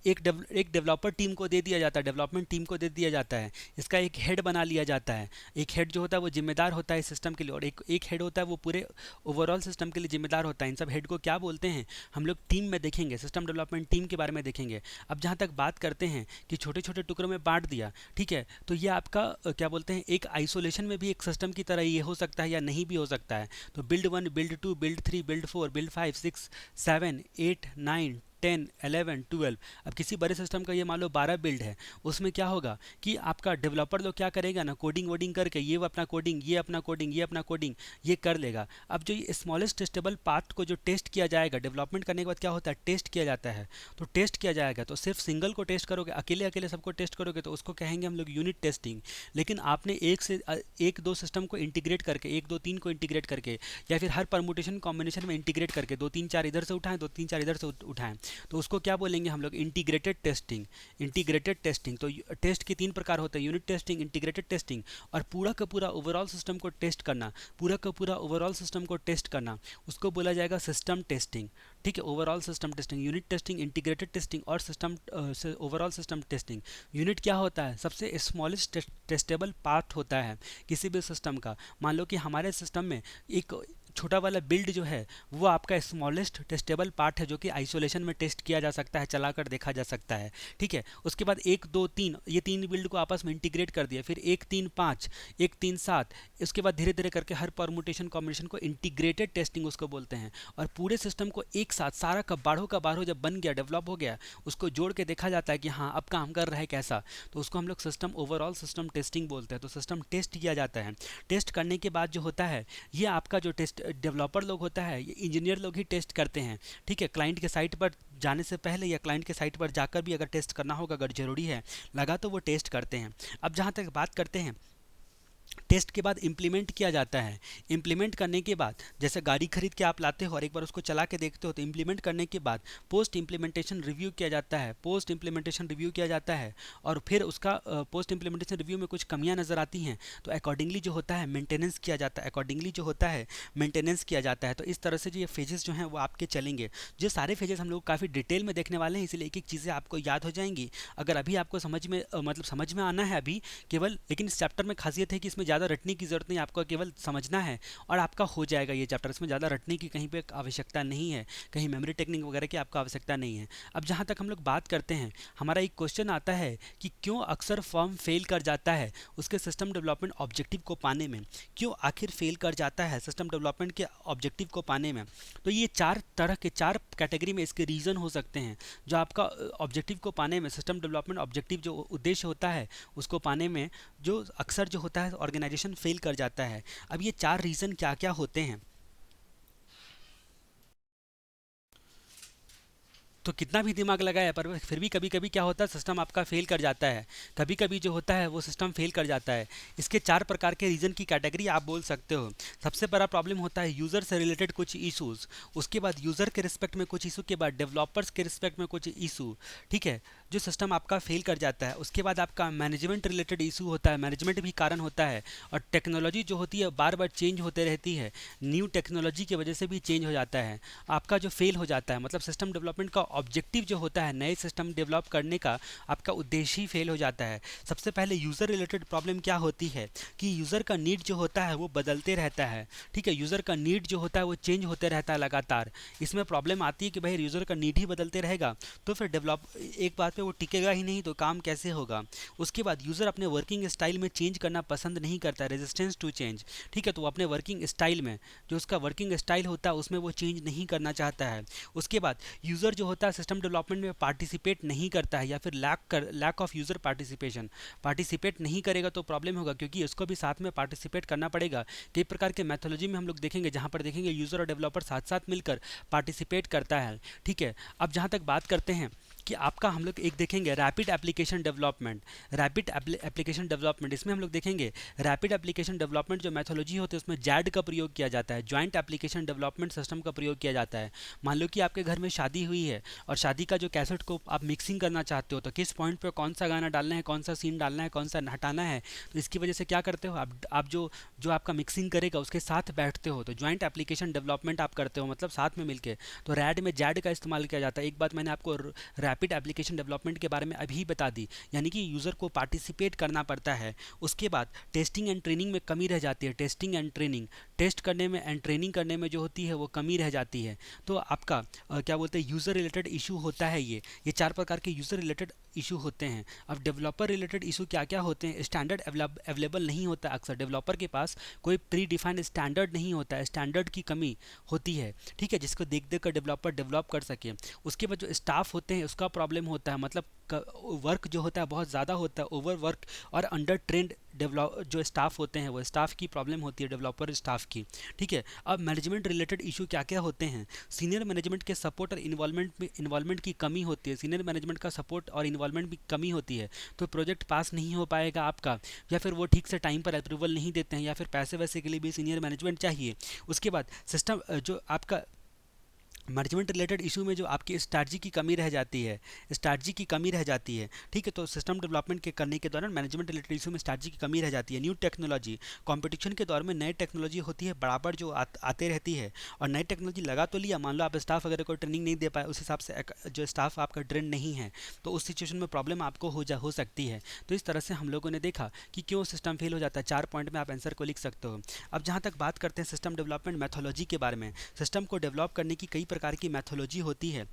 एक डेवलपर टीम को दे दिया जाता है, डेवलपमेंट टीम को दे दिया जाता है। इसका एक हेड बना लिया जाता है। एक हेड जो होता है वो जिम्मेदार होता है सिस्टम के लिए, और एक हेड होता है वो पूरे ओवरऑल सिस्टम के लिए जिम्मेदार होता है। इन सब हेड को क्या बोलते हैं हम लोग टीम में देखेंगे, सिस्टम डेवलपमेंट टीम के बारे में देखेंगे। अब जहाँ तक बात करते हैं कि छोटे छोटे टुकड़ों में बांट दिया, ठीक है, तो ये आपका क्या बोलते हैं, एक आइसोलेशन में भी एक सिस्टम की तरह ये हो सकता है या नहीं भी हो सकता है। तो build 1, build 2, build 3, build 4, build 5, 6, 7, 8, 9, 10, 11, 12। अब किसी बड़े सिस्टम का ये मान लो 12 बिल्ड है, उसमें क्या होगा कि आपका डेवलपर लोग क्या करेगा ना, कोडिंग वोडिंग करके ये अपना कोडिंग, ये अपना कोडिंग, ये अपना कोडिंग, ये कर लेगा। अब जो ये स्मॉलेस्ट टेस्टेबल पार्ट को जो टेस्ट किया जाएगा, डेवलपमेंट करने के बाद क्या होता है, टेस्ट किया जाता है। तो टेस्ट किया जाएगा, तो सिर्फ सिंगल को टेस्ट करोगे, अकेले अकेले सबको टेस्ट करोगे तो उसको कहेंगे हम लोग यूनिट टेस्टिंग। लेकिन आपने एक दो सिस्टम को इंटीग्रेट करके, 1 2 3 को इंटीग्रेट करके, या फिर हर परमुटेशन कॉम्बिनेशन में इंटीग्रेट करके 2 3 4 इधर से उठाएं, 2 3 4 इधर से उठाएं, तो उसको क्या बोलेंगे हम लोग, इंटीग्रेटेड टेस्टिंग। इंटीग्रेटेड टेस्टिंग तो टेस्ट के तीन प्रकार होते हैं, यूनिट टेस्टिंग, इंटीग्रेटेड टेस्टिंग और पूरा का पूरा ओवरऑल सिस्टम को टेस्ट करना, पूरा का पूरा ओवरऑल सिस्टम को टेस्ट करना, उसको बोला जाएगा सिस्टम टेस्टिंग। ठीक है, overall system testing, unit testing, integrated testing और system overall system testing. Unit क्या होता है, सबसे स्मॉलेस्ट टेस्टेबल पार्ट होता है किसी भी सिस्टम का। मान लो कि हमारे सिस्टम में एक छोटा वाला बिल्ड जो है वो आपका स्मॉलेस्ट टेस्टेबल पार्ट है, जो कि आइसोलेशन में टेस्ट किया जा सकता है, चलाकर देखा जा सकता है। ठीक है, उसके बाद 1 2 3 ये तीन बिल्ड को आपस में इंटीग्रेट कर दिया, फिर 1 3 5 1 3 7, इसके बाद धीरे धीरे करके हर परमुटेशन कॉम्बिनेशन को इंटीग्रेटेड टेस्टिंग उसको बोलते हैं। और पूरे सिस्टम को एक साथ सारा का बारहो जब बन गया, डेवलप हो गया, उसको जोड़ के देखा जाता है कि हाँ अब काम कर रहा है कैसा, तो उसको हम लोग सिस्टम ओवरऑल सिस्टम टेस्टिंग बोलते हैं। तो सिस्टम टेस्ट किया जाता है। टेस्ट करने के बाद जो होता है, ये आपका जो टेस्ट डेवलपर लोग होता है, ये इंजीनियर लोग ही टेस्ट करते हैं। ठीक है, क्लाइंट के साइट पर जाने से पहले या क्लाइंट के साइट पर जाकर भी अगर टेस्ट करना होगा, अगर ज़रूरी है लगा तो वो टेस्ट करते हैं। अब जहाँ तक बात करते हैं टेस्ट के बाद इम्प्लीमेंट किया जाता है। इम्प्लीमेंट करने के बाद जैसे गाड़ी खरीद के आप लाते हो और एक बार उसको चला के देखते हो, तो इम्प्लीमेंट करने के बाद पोस्ट इम्प्लीमेंटेशन रिव्यू किया जाता है। पोस्ट इम्प्लीमेंटेशन रिव्यू किया जाता है और फिर उसका पोस्ट इम्प्लीमेंटेशन रिव्यू में कुछ कमियां नज़र आती हैं तो अकॉर्डिंगली जो होता है मेंटेनेंस किया जाता है, अकॉर्डिंगली जो होता है मेंटेनेंस किया जाता है। तो इस तरह से जो ये फेजेस जो हैं वो आपके चलेंगे। जो सारे फेजेस हम लोग काफ़ी डिटेल में देखने वाले हैं, इसलिए एक एक चीज़ें आपको याद हो जाएंगी। अगर अभी आपको समझ में मतलब समझ में आना है अभी केवल, लेकिन इस चैप्टर में खासियत है कि इसमें ज़्यादा रटने की ज़रूरत नहीं, आपको केवल समझना है और आपका हो जाएगा ये चैप्टर। इसमें ज़्यादा रटने की कहीं पे आवश्यकता नहीं है, कहीं मेमोरी टेक्निक वगैरह की आपको आवश्यकता नहीं है। अब जहाँ तक हम लोग बात करते हैं, हमारा एक क्वेश्चन आता है कि क्यों अक्सर फर्म फेल कर जाता है उसके सिस्टम डेवलपमेंट ऑब्जेक्टिव को पाने में, क्यों आखिर फेल कर जाता है सिस्टम डेवलपमेंट के ऑब्जेक्टिव को पाने में। तो ये चार तरह के, चार कैटेगरी में इसके रीज़न हो सकते हैं जो आपका ऑब्जेक्टिव को पाने में, सिस्टम डेवलपमेंट ऑब्जेक्टिव जो उद्देश्य होता है उसको पाने में जो अक्सर जो होता है ऑर्गेनाइजेशन फेल कर जाता है। अब ये चार रीज़न क्या क्या होते हैं, तो कितना भी दिमाग लगाया पर फिर भी कभी कभी क्या होता है, सिस्टम आपका फेल कर जाता है। कभी कभी जो होता है वो सिस्टम फेल कर जाता है। इसके चार प्रकार के रीज़न की कैटेगरी आप बोल सकते हो। सबसे बड़ा प्रॉब्लम होता है यूज़र से रिलेटेड कुछ इशूज़, उसके बाद यूज़र के रिस्पेक्ट में कुछ इशू के बाद डेवलपर्स के रिस्पेक्ट में कुछ इशू। ठीक है, जो सिस्टम आपका फेल कर जाता है। उसके बाद आपका मैनेजमेंट रिलेटेड इशू होता है, मैनेजमेंट भी कारण होता है। और टेक्नोलॉजी जो होती है बार बार चेंज होते रहती है, न्यू टेक्नोलॉजी की वजह से भी चेंज हो जाता है। आपका जो फेल हो जाता है, मतलब सिस्टम डेवलपमेंट का ऑब्जेक्टिव जो होता है, नए सिस्टम डेवलप करने का आपका उद्देश्य ही फेल हो जाता है। सबसे पहले यूज़र रिलेटेड प्रॉब्लम क्या होती है कि यूज़र का नीड जो होता है वो बदलते रहता है। ठीक है, यूज़र का नीड जो होता है वो चेंज होते रहता है लगातार। इसमें प्रॉब्लम आती है कि भाई यूज़र का नीड ही बदलते रहेगा तो फिर डेवलप एक बात पे वो टिकेगा ही नहीं, तो काम कैसे होगा। उसके बाद यूज़र अपने वर्किंग स्टाइल में चेंज करना पसंद नहीं करता है, रेजिस्टेंस टू चेंज। ठीक है, तो वो अपने वर्किंग स्टाइल में, जो उसका वर्किंग स्टाइल होता है उसमें वो चेंज नहीं करना चाहता है। उसके बाद यूज़र जो होता है सिस्टम डेवलपमेंट में पार्टिसिपेट नहीं करता है, या फिर lack of user participation, participate नहीं करेगा तो प्रॉब्लम होगा, क्योंकि उसको भी साथ में पार्टिसिपेट करना पड़ेगा। कई प्रकार के मैथोलॉजी में हम लोग देखेंगे जहाँ पर देखेंगे यूज़र और डेवलपर साथ साथ मिलकर पार्टिसिपेट करता है। ठीक है, अब जहाँ तक बात करते हैं कि आपका हम लोग एक देखेंगे rapid application development. Rapid application development, इसमें हम लोग देखेंगे रैपिड एप्लीकेशन डेवलपमेंट जो मैथोलॉजी होती है उसमें जैड का प्रयोग किया जाता है, जॉइंट एप्लीकेशन डेवलपमेंट सिस्टम का प्रयोग किया जाता है। मान लो कि आपके घर में शादी हुई है और शादी का जो कैसेट को आप मिक्सिंग करना चाहते हो, तो किस पॉइंट पर कौन सा गाना डालना है, कौन सा सीन डालना है, कौन सा हटाना है, तो इसकी वजह से क्या करते हो आप जो जो आपका मिक्सिंग करेगा उसके साथ बैठते हो, तो जॉइंट एप्लीकेशन डेवलपमेंट आप करते हो, मतलब साथ में मिलके। तो रैड में जैड का इस्तेमाल किया जाता है। एक बात मैंने आपको रैपिड एप्लीकेशन डेवलपमेंट के बारे में अभी बता दी, यानी कि यूज़र को पार्टिसिपेट करना पड़ता है। उसके बाद टेस्टिंग एंड ट्रेनिंग में कमी रह जाती है, टेस्टिंग एंड ट्रेनिंग, टेस्ट करने में एंड ट्रेनिंग करने में जो होती है वो कमी रह जाती है। तो आपका क्या बोलते हैं यूज़र रिलेटेड इशू होता है। ये चार प्रकार के यूज़र रिलेटेड इशू होते हैं। अब डेवलपर रिलेटेड इशू क्या क्या होते हैं, स्टैंडर्ड अवेलेबल नहीं होता, अक्सर डेवलपर के पास कोई प्री डिफाइंड स्टैंडर्ड नहीं होता है, स्टैंडर्ड की कमी होती है। ठीक है, जिसको देख देख कर डेवलपर डेवलप कर सके। उसके बाद जो स्टाफ होते हैं उसका प्रॉब्लम होता है, मतलब वर्क जो होता है बहुत ज़्यादा होता है, ओवर वर्क और अंडर ट्रेंड डेवलप जो स्टाफ होते हैं वो स्टाफ की प्रॉब्लम होती है, डेवलपर स्टाफ की। ठीक है, अब मैनेजमेंट रिलेटेड इशू क्या क्या होते हैं, सीनियर मैनेजमेंट के सपोर्ट और इन्वॉल्वमेंट की कमी होती है, सीनियर मैनेजमेंट का सपोर्ट और इन्वॉल्वमेंट भी कमी होती है, तो प्रोजेक्ट पास नहीं हो पाएगा आपका, या फिर वो ठीक से टाइम पर अप्रूवल नहीं देते हैं, या फिर पैसे वैसे के लिए भी सीनियर मैनेजमेंट चाहिए। उसके बाद सिस्टम जो आपका मैनेजमेंट रिलेटेड इशू में जो आपकी स्ट्रैटेजी की कमी रह जाती है, स्ट्रैटेजी की कमी रह जाती है, ठीक है। तो सिस्टम डेवलपमेंट के करने के दौरान मैनेजमेंट रिलेटेड इशू में स्ट्रैटेजी की कमी रह जाती है। न्यू टेक्नोलॉजी, कंपटीशन के दौर में नई टेक्नोलॉजी होती है बराबर जो आते रहती है, और नई टेक्नोलॉजी लगा तो लिया, मान लो आप स्टाफ वगैरह को ट्रेनिंग नहीं दे पाए, उस हिसाब से जो स्टाफ आपका ट्रेन नहीं है, तो उस सिचुएशन में प्रॉब्लम आपको हो सकती है। तो इस तरह से हम लोगों ने देखा कि क्यों सिस्टम फेल हो जाता है। 4 पॉइंट में आप आंसर को लिख सकते हो। अब जहाँ तक बात करते हैं सिस्टम डेवलपमेंट मैथोलॉजी के बारे में, सिस्टम को डेवलप करने की कई प्रकार की मैथोलॉजी होती है।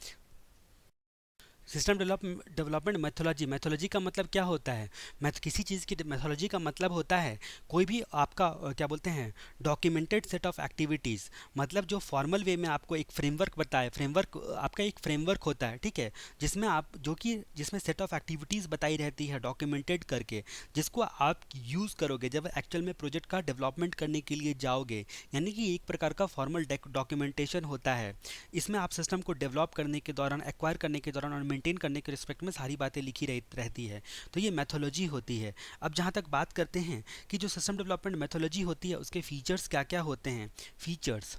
सिस्टम डेवलपमेंट मैथोलॉजी, मैथोलॉजी का मतलब क्या होता है? मैथ किसी चीज़ की मैथोलॉजी का मतलब होता है कोई भी आपका क्या बोलते हैं, डॉक्यूमेंटेड सेट ऑफ एक्टिविटीज़, मतलब जो फॉर्मल वे में आपको एक फ्रेमवर्क बताए। फ्रेमवर्क आपका एक फ्रेमवर्क होता है, ठीक है, जिसमें आप जो कि जिसमें सेट ऑफ एक्टिविटीज़ बताई रहती है डॉक्यूमेंटेड करके, जिसको आप यूज़ करोगे जब एक्चुअल में प्रोजेक्ट का डेवलपमेंट करने के लिए जाओगे। यानी कि एक प्रकार का फॉर्मल डॉक्यूमेंटेशन होता है। इसमें आप सिस्टम को डेवलप करने के दौरान, एक्वायर करने के दौरान और मेंटेन करने के रिस्पेक्ट में सारी बातें लिखी रहती है। तो ये मैथोलॉजी होती है। अब जहाँ तक बात करते हैं कि जो सिस्टम डेवलपमेंट मैथोलॉजी होती है उसके फीचर्स क्या क्या होते हैं। फीचर्स,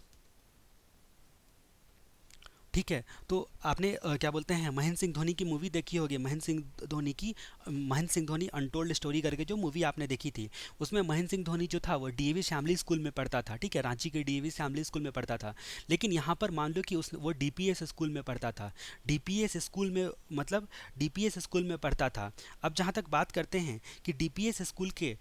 ठीक है। तो आपने क्या बोलते हैं, महेंद्र सिंह धोनी की मूवी देखी होगी, महेंद्र सिंह धोनी अनटोल्ड स्टोरी करके जो मूवी आपने देखी थी, उसमें महेंद्र सिंह धोनी जो था वो डीएवी श्यामली स्कूल में पढ़ता था, ठीक है, रांची के डीएवी श्यामली स्कूल में पढ़ता था। लेकिन यहाँ पर मान लो कि वो डीपीएस स्कूल में पढ़ता था। डीपीएस स्कूल में मतलब डीपीएस स्कूल में पढ़ता था। अब जहाँ तक बात करते हैं कि डीपीएस स्कूल के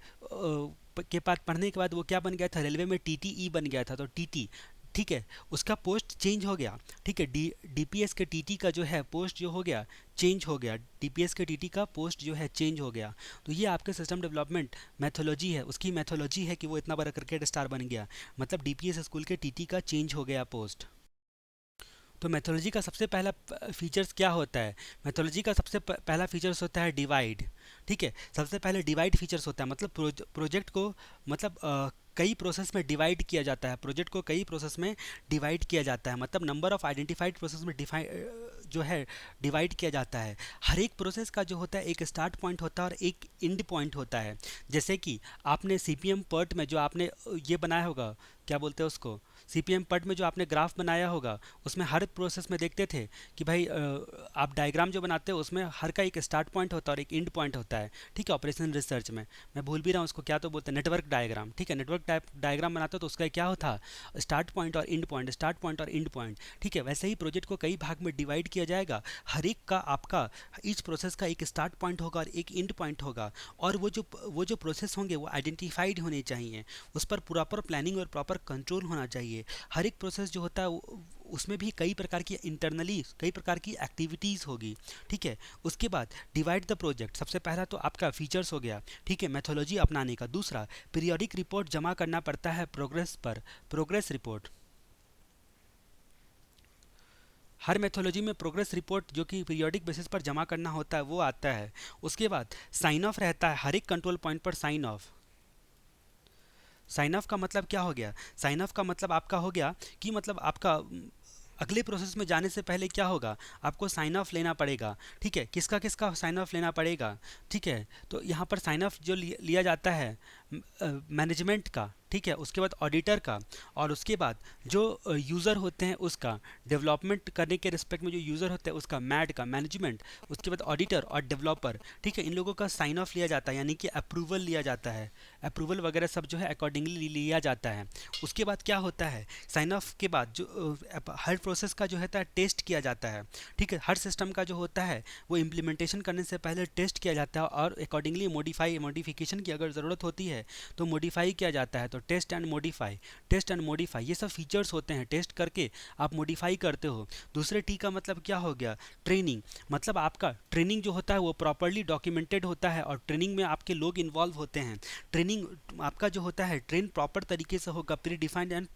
बाद पढ़ने के बाद वो क्या बन गया था, रेलवे में टीटीई बन गया था, तो टीटी, ठीक है, उसका पोस्ट चेंज हो गया, ठीक है। डीपीएस के टीटी का जो है पोस्ट जो हो गया, चेंज हो गया, डीपीएस के टीटी का पोस्ट जो है चेंज हो गया। तो ये आपके सिस्टम डेवलपमेंट मैथोलॉजी है, उसकी मैथोलॉजी है कि वो इतना बड़ा क्रिकेट स्टार बन गया, मतलब डीपीएस स्कूल के टीटी का चेंज हो गया पोस्ट। तो मैथोलॉजी का सबसे पहला फीचर्स क्या होता है? मैथोलॉजी का सबसे पहला फीचर्स होता है डिवाइड, ठीक है। सबसे पहले डिवाइड फीचर्स होता है, मतलब प्रोजेक्ट को, मतलब कई प्रोसेस में डिवाइड किया जाता है, प्रोजेक्ट को कई प्रोसेस में डिवाइड किया जाता है, मतलब नंबर ऑफ आइडेंटिफाइड प्रोसेस में जो है डिवाइड किया जाता है। हर एक प्रोसेस का जो होता है एक स्टार्ट पॉइंट होता है और एक एंड पॉइंट होता है। जैसे कि आपने सीपीएम पर्ट में जो आपने ये बनाया होगा, क्या बोलते हैं उसको, सीपीएम पर्ट में जो आपने ग्राफ बनाया होगा, उसमें हर प्रोसेस में देखते थे कि भाई आप डायग्राम जो बनाते हो उसमें हर का एक स्टार्ट पॉइंट होता है और एक एंड पॉइंट होता है, ठीक है। ऑपरेशन रिसर्च में मैं भूल भी रहा हूँ उसको क्या तो बोलते हैं, नेटवर्क डायग्राम, ठीक है। नेटवर्क डायग्राम बनाते हो तो उसका क्या होता, स्टार्ट पॉइंट और एंड पॉइंट, स्टार्ट पॉइंट और एंड पॉइंट, ठीक है। वैसे ही प्रोजेक्ट को कई भाग में डिवाइड किया जाएगा, हर एक का आपका ईच प्रोसेस का एक स्टार्ट पॉइंट होगा और एक एंड पॉइंट होगा, और वो जो प्रोसेस होंगे वो आइडेंटिफाइड होने चाहिए, उस पर प्रॉपर प्लानिंग और प्रॉपर कंट्रोल होना चाहिए। हर एक प्रोसेस जो होता है उसमें भी कई प्रकार की इंटरनली कई प्रकार की एक्टिविटीज़ होगी, ठीक है। उसके बाद डिवाइड द प्रोजेक्ट, सबसे पहला तो आपका फीचर्स हो गया, ठीक है, मेथोलॉजी अपनाने का। दूसरा, पीरियोडिक रिपोर्ट जमा करना पड़ता है प्रोग्रेस पर, प्रोग्रेस रिपोर्ट। हर मेथोलॉजी में प्रोग्रेस रिपोर्ट जो कि पीरियोडिक बेसिस पर जमा करना होता है वो आता है। उसके बाद साइन ऑफ रहता है, हर एक कंट्रोल पॉइंट पर साइन ऑफ। साइन ऑफ का मतलब क्या हो गया? साइन ऑफ का मतलब आपका हो गया कि मतलब आपका अगले प्रोसेस में जाने से पहले क्या होगा, आपको साइन ऑफ लेना पड़ेगा, ठीक है। किसका किसका साइन ऑफ लेना पड़ेगा, ठीक है। तो यहाँ पर साइन ऑफ जो लिया जाता है मैनेजमेंट का, ठीक है, उसके बाद ऑडिटर का, और उसके बाद जो यूज़र होते हैं उसका, डेवलपमेंट करने के रिस्पेक्ट में जो यूज़र होते हैं उसका, मैड का, मैनेजमेंट, उसके बाद ऑडिटर और डेवलपर, ठीक है। इन लोगों का साइन ऑफ लिया जाता है, यानी कि अप्रूवल लिया जाता है, अप्रूवल वगैरह सब जो है अकॉर्डिंगली लिया जाता है। उसके बाद क्या होता है, साइन ऑफ के बाद जो हर प्रोसेस का जो होता है टेस्ट किया जाता है, ठीक है। हर सिस्टम का जो होता है वो इम्प्लीमेंटेशन करने से पहले टेस्ट किया जाता है, और अकॉर्डिंगली मॉडिफिकेशन की अगर ज़रूरत होती है तो मॉडिफाई किया जाता है। तो test and modify, test and modify ये सब फीचर्स होते हैं, टेस्ट करके आप मॉडिफाई करते हो। दूसरे टी का मतलब क्या हो गया, ट्रेनिंग, मतलब आपका ट्रेनिंग जो होता है वो प्रॉपरली डॉक्यूमेंटेड होता है, और ट्रेनिंग में आपके लोग इन्वॉल्व होते हैं। ट्रेनिंग आपका जो होता है ट्रेन प्रॉपर तरीके से होगा, pre defined and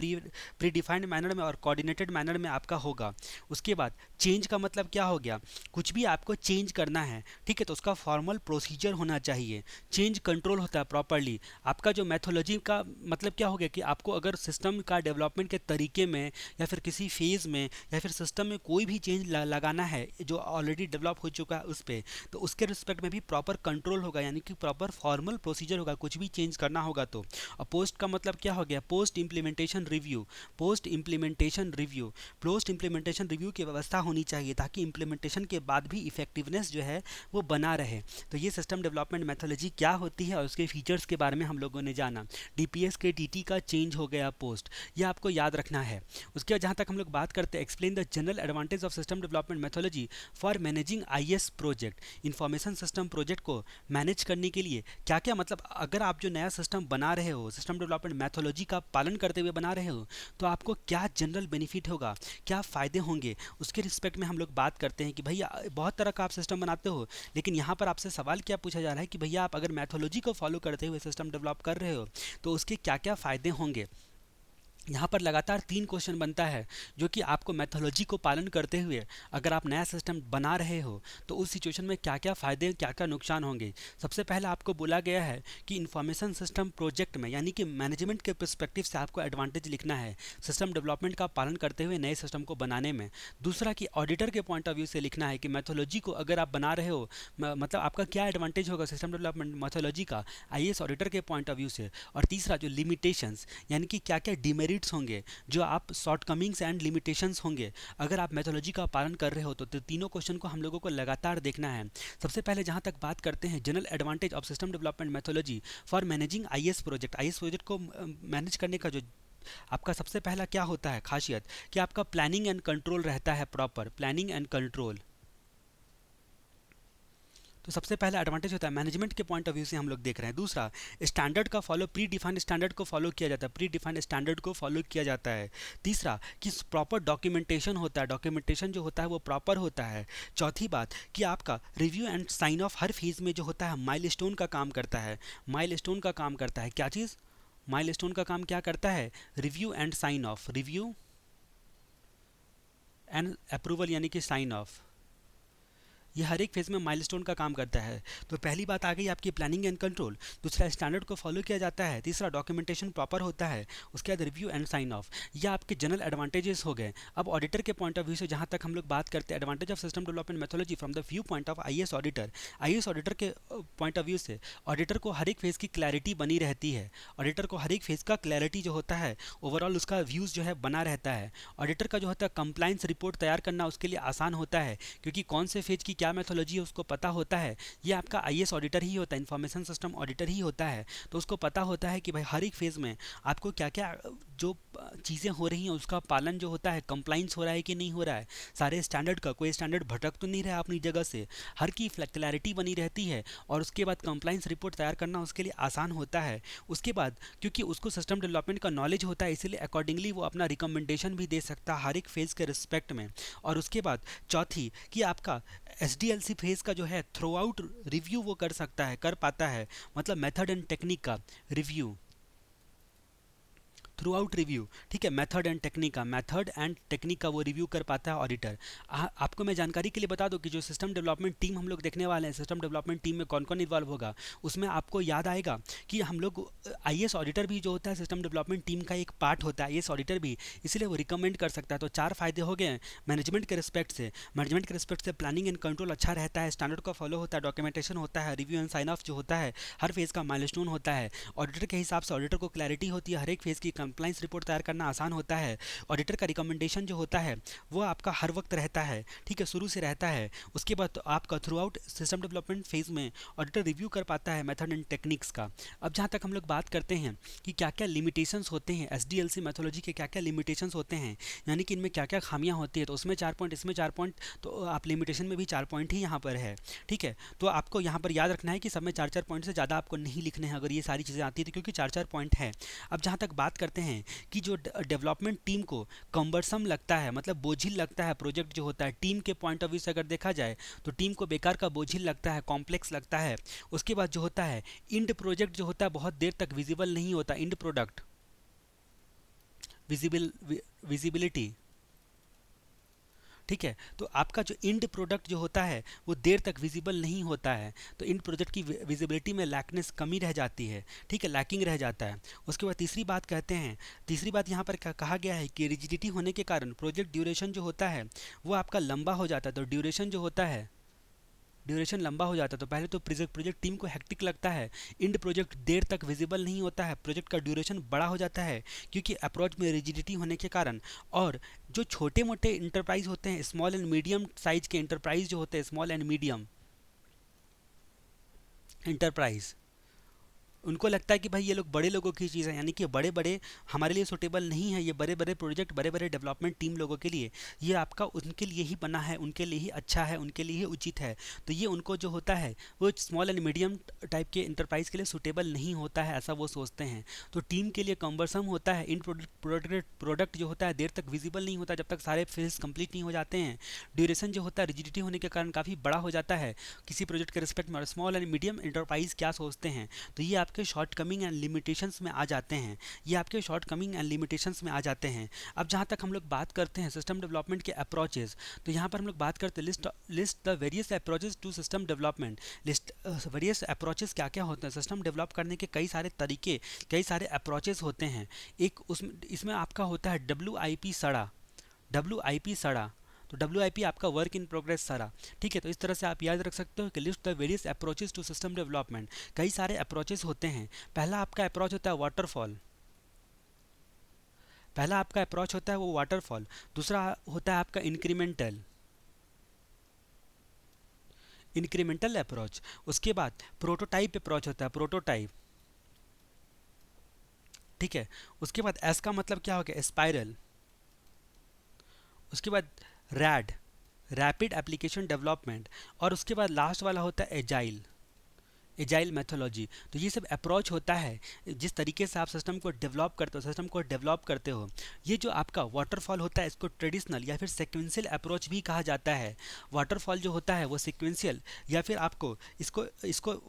pre defined manner में और कोऑर्डिनेटेड मैनर में आपका होगा। उसके बाद चेंज का मतलब क्या हो गया, कुछ भी आपको चेंज करना है, ठीक है, तो उसका फॉर्मल प्रोसीजर होना चाहिए। चेंज कंट्रोल होता है प्रॉपरली, आपका जो मैथोलॉजी का मतलब क्या हो गया कि आपको अगर सिस्टम का डेवलपमेंट के तरीके में या फिर किसी फेज़ में या फिर सिस्टम में कोई भी चेंज लगाना है जो ऑलरेडी डेवलप हो चुका है उस पर, तो उसके रिस्पेक्ट में भी प्रॉपर कंट्रोल होगा, यानी कि प्रॉपर फॉर्मल प्रोसीजर होगा कुछ भी चेंज करना होगा तो। और पोस्ट का मतलब क्या हो गया, post implementation review. Post implementation review, post implementation review की व्यवस्था होनी चाहिए ताकि इम्प्लीमेंटेशन के बाद भी इफेक्टिवनेस जो है वो बना रहे। तो ये सिस्टम डेवलपमेंट मेथोलॉजी क्या होती है और उसके फीचर्स के बारे में हम लोगों ने जाना। डीपीएस के टीटी का चेंज हो गया पोस्ट, ये आपको याद रखना है। उसके बाद जहाँ तक हम लोग बात करते हैं, explain the general advantage of system development methodology for managing IS project. Information system project को मैनेज करने के लिए क्या क्या, मतलब अगर आप जो नया सिस्टम बना रहे हो, सिस्टम डेवलपमेंट मेथोलॉजी का पालन करते हुए बना रहे हो, तो आपको क्या जनरल बेनिफिट होगा, क्या फ़ायदे होंगे, उसके रिस्पेक्ट में हम लोग बात करते हैं कि भैया बहुत तरह का आप सिस्टम बनाते हो, लेकिन यहाँ पर आपसे सवाल क्या पूछा जा रहा है कि भैया आप अगर मैथोलॉजी को फॉलो करते हुए सिस्टम डेवलप कर रहे हो तो उसके क्या क्या फ़ायदे होंगे। यहाँ पर लगातार 3 क्वेश्चन बनता है जो कि आपको मैथोलॉजी को पालन करते हुए अगर आप नया सिस्टम बना रहे हो तो उस सिचुएशन में क्या क्या फ़ायदे क्या क्या नुकसान होंगे। सबसे पहले आपको बोला गया है कि इंफॉर्मेशन सिस्टम प्रोजेक्ट में, यानी कि मैनेजमेंट के पर्सपेक्टिव से आपको एडवांटेज लिखना है सिस्टम डेवलपमेंट का पालन करते हुए नए सिस्टम को बनाने में। दूसरा कि ऑडिटर के पॉइंट ऑफ व्यू से लिखना है कि मैथोलॉजी को अगर आप बना रहे हो मतलब आपका क्या एडवांटेज होगा सिस्टम डेवलपमेंट मैथोलॉजी का आईएएस ऑडिटर के पॉइंट ऑफ व्यू से। और तीसरा जो लिमिटेशंस, यानी कि क्या क्या डिमेरिट्स होंगे, जो आप शॉर्ट कमिंग्स एंड लिमिटेशंस होंगे अगर आप मेथोलॉजी का पालन कर रहे हो तो तीनों क्वेश्चन को हम लोगों को लगातार देखना है। सबसे पहले जहां तक बात करते हैं general advantage of system development methodology for managing IAS project. IAS project को मैनेज करने का जो आपका सबसे पहला क्या होता है खासियत, कि आपका प्लानिंग एंड कंट्रोल रहता है, प्रॉपर प्लानिंग एंड कंट्रोल। तो सबसे पहला एडवांटेज होता है मैनेजमेंट के पॉइंट ऑफ व्यू से हम लोग देख रहे हैं। दूसरा, स्टैंडर्ड का फॉलो, प्री डिफाइंड स्टैंडर्ड को फॉलो किया जाता है, प्री डिफाइंड स्टैंडर्ड को फॉलो किया जाता है। तीसरा कि प्रॉपर डॉक्यूमेंटेशन होता है, डॉक्यूमेंटेशन जो होता है वो प्रॉपर होता है। चौथी बात कि आपका रिव्यू एंड साइन ऑफ हर फेज में जो होता है माइलस्टोन का काम करता है, माइलस्टोन का काम करता है। क्या चीज़, माइलस्टोन का काम क्या करता है, review and sign off, review and approval यानी कि साइन ऑफ, ये हर एक फेज में माइलस्टोन का काम करता है। तो पहली बात आ गई आपकी प्लानिंग एंड कंट्रोल, दूसरा स्टैंडर्ड को फॉलो किया जाता है, तीसरा डॉक्यूमेंटेशन प्रॉपर होता है, उसके बाद रिव्यू एंड साइन ऑफ। ये आपके जनरल एडवांटेजेस हो गए। अब ऑडिटर के पॉइंट ऑफ व्यू से जहाँ तक हम लोग बात करते हैं advantage of system development methodology from the view point of IAS auditor. IAS auditor के पॉइंट ऑफ व्यू से ऑडिटर को हर एक फेज की क्लैरिटी बनी रहती है, ऑडिटर को हर एक फेज का क्लैरिटी जो होता है ओवरऑल उसका व्यूज़ जो है बना रहता है। ऑडिटर का जो होता है कंप्लाइंस रिपोर्ट तैयार करना उसके लिए आसान होता है, क्योंकि कौन से फेज की क्या मेथोलॉजी है उसको पता होता है। ये आपका आईएएस ऑडिटर ही होता है, इंफॉर्मेशन सिस्टम ऑडिटर ही होता है, तो उसको पता होता है कि भाई हर एक फेज में आपको क्या क्या जो चीज़ें हो रही हैं उसका पालन जो होता है, कंप्लाइंस हो रहा है कि नहीं हो रहा है, सारे स्टैंडर्ड का कोई स्टैंडर्ड भटक तो नहीं रहा अपनी जगह से, हर की क्लैरिटी बनी रहती है। और उसके बाद कंप्लाइंस रिपोर्ट तैयार करना उसके लिए आसान होता है। उसके बाद क्योंकि उसको सिस्टम डेवलपमेंट का नॉलेज होता है इसलिए अकॉर्डिंगली वो अपना रिकमेंडेशन भी दे सकता है हर एक फेज़ के रिस्पेक्ट में। और उसके बाद चौथी कि आपका एसडीएलसी फेज़ का जो है थ्रू आउट रिव्यू वो कर सकता है, कर पाता है, मतलब मेथड एंड टेक्निक का रिव्यू, थ्रू आउट रिव्यू, ठीक है, मेथड एंड टेक्निक का, मेथड एंड टेक्निक का वो रिव्यू कर पाता है ऑडिटर। आपको मैं जानकारी के लिए बता दूं कि जो सिस्टम डेवलपमेंट टीम हम लोग देखने वाले हैं, सिस्टम डेवलपमेंट टीम में कौन कौन इन्वॉल्व होगा, उसमें आपको याद आएगा कि हम लोग आईएएस ऑडिटर भी जो होता है सिस्टम डेवलपमेंट टीम का एक पार्ट होता है, आईएएस ऑडिटर भी, इसलिए वो रिकमेंड कर सकता है। तो 4 फायदे हो गए मैनेजमेंट के रिस्पेक्ट से। मैनेजमेंट के रिस्पेक्ट से प्लानिंग एंड कंट्रोल अच्छा रहता है, स्टैंडर्ड का फॉलो होता है, डॉक्यूमेंटेशन होता है, रिव्यू एंड साइन ऑफ जो होता है हर फेज़ का माइलस्टोन होता है। ऑडिटर के हिसाब से ऑडिटर को क्लैरिटी होती है, हर एक फेज़ की कंप्लाइंस रिपोर्ट तैयार करना आसान होता है। ऑडिटर का रिकमेंडेशन जो होता है वो आपका हर वक्त रहता है, ठीक है, शुरू से रहता है। उसके बाद तो आपका through out system development phase में ऑडिटर रिव्यू कर पाता है मेथड एंड टेक्निक्स का। अब जहाँ तक हम लोग बात करते हैं कि क्या क्या लिमिटेशंस होते हैं एसडीएलसी मेथोलॉजी के, क्या क्या लिमिटेशंस होते हैं, यानी कि इनमें क्या क्या खामियां होती है, तो उसमें 4 पॉइंट, इसमें 4 पॉइंट, तो आप लिमिटेशन में भी 4 पॉइंट ही यहाँ पर है, ठीक है। तो आपको यहाँ पर याद रखना है कि सब में 4-4 पॉइंट से ज़्यादा आपको नहीं लिखने हैं अगर ये सारी चीज़ें आती है तो, क्योंकि 4-4 पॉइंट है। अब जहाँ तक बात करते हैं कि जो डेवलपमेंट टीम को कम्बरसम लगता है, मतलब बोझिल लगता है प्रोजेक्ट जो होता है, टीम के पॉइंट ऑफ व्यू से अगर देखा जाए तो टीम को बेकार का बोझिल लगता है, कॉम्प्लेक्स लगता है। उसके बाद जो होता है इंड प्रोजेक्ट जो होता है बहुत देर तक विजिबल नहीं होता, इंड प्रोडक्ट विजिबिलिटी, ठीक है। तो आपका जो इंड प्रोडक्ट जो होता है वो देर तक विजिबल नहीं होता है, तो इंड प्रोडक्ट की विजिबिलिटी में लैकनेस कमी रह जाती है, ठीक है, लैकिंग रह जाता है। उसके बाद तीसरी बात कहते हैं, तीसरी बात यहाँ पर कहा गया है कि रिजिडिटी होने के कारण प्रोजेक्ट ड्यूरेशन जो होता है वो आपका लंबा हो जाता है। तो ड्यूरेशन जो होता है, ड्यूरेशन लंबा हो जाता है, तो पहले तो प्रोजेक्ट टीम को हेक्टिक लगता है, इंड प्रोजेक्ट देर तक विजिबल नहीं होता है, प्रोजेक्ट का ड्यूरेशन बड़ा हो जाता है क्योंकि अप्रोच में रिजिडिटी होने के कारण। और जो छोटे मोटे इंटरप्राइज होते हैं, स्मॉल एंड मीडियम साइज के इंटरप्राइज जो होते हैं, स्मॉल एंड मीडियम इंटरप्राइज, उनको लगता है कि भाई ये लोग बड़े लोगों की चीज़ है, यानी कि बड़े बड़े हमारे लिए सूटेबल नहीं है, ये बड़े बड़े प्रोजेक्ट, बड़े बड़े डेवलपमेंट टीम लोगों के लिए ये आपका उनके लिए ही बना है, उनके लिए ही अच्छा है, उनके लिए ही उचित है। तो ये उनको जो होता है वो स्मॉल एंड मीडियम टाइप के इंटरप्राइज के लिए सूटेबल नहीं होता है, ऐसा वो सोचते हैं। तो टीम के लिए कम्बरसम होता है, इन प्रोडक्ट जो होता है देर तक विजिबल नहीं होता जब तक सारे फेज कंप्लीट नहीं हो जाते हैं। ड्यूरेशन जो होता है रिजिडिटी होने के कारण काफ़ी बड़ा हो जाता है किसी प्रोजेक्ट के रिस्पेक्ट में। और स्मॉल एंड मीडियम इंटरप्राइज क्या सोचते हैं, तो ये आपके शॉर्ट कमिंग एंड लिमिटेशंस में आ जाते हैं, ये आपके शॉर्ट कमिंग एंड लिमिटेशंस में आ जाते हैं। अब जहाँ तक हम लोग बात करते हैं सिस्टम डेवलपमेंट के अप्रोचेस, तो यहाँ पर हम लोग बात करते हैं list the various approaches to system development. List various approaches क्या क्या होते हैं, सिस्टम डेवलप करने के कई सारे तरीके, कई सारे अप्रोचेस होते हैं। एक इसमें आपका होता है WIP सड़ा, WIP सड़ा, तो WIP आपका वर्क इन प्रोग्रेस सारा, ठीक है। तो इस तरह से आप याद रख सकते हो कि list the various approaches to system development. कई सारे अप्रोचेस होते हैं। पहला आपका अप्रोच होता है वाटरफॉल, पहला आपका अप्रोच होता है वो वाटरफॉल। दूसरा होता है आपका इंक्रीमेंटल अप्रोच। उसके बाद प्रोटोटाइप अप्रोच होता है, प्रोटोटाइप, ठीक है। उसके बाद एस का मतलब क्या हो गया, स्पाइरल। उसके बाद रैड, रैपिड एप्लीकेशन डेवलपमेंट। और उसके बाद लास्ट वाला होता है एजाइल, एजाइल मेथोलॉजी। तो ये सब अप्रोच होता है जिस तरीके से आप सिस्टम को डेवलप करते हो, सिस्टम को डेवलप करते हो। ये जो आपका वाटरफॉल होता है इसको ट्रेडिशनल या फिर सीक्वेंशियल अप्रोच भी कहा जाता है। वाटरफॉल जो होता है वो सीक्वेंशियल या फिर आपको इसको इसको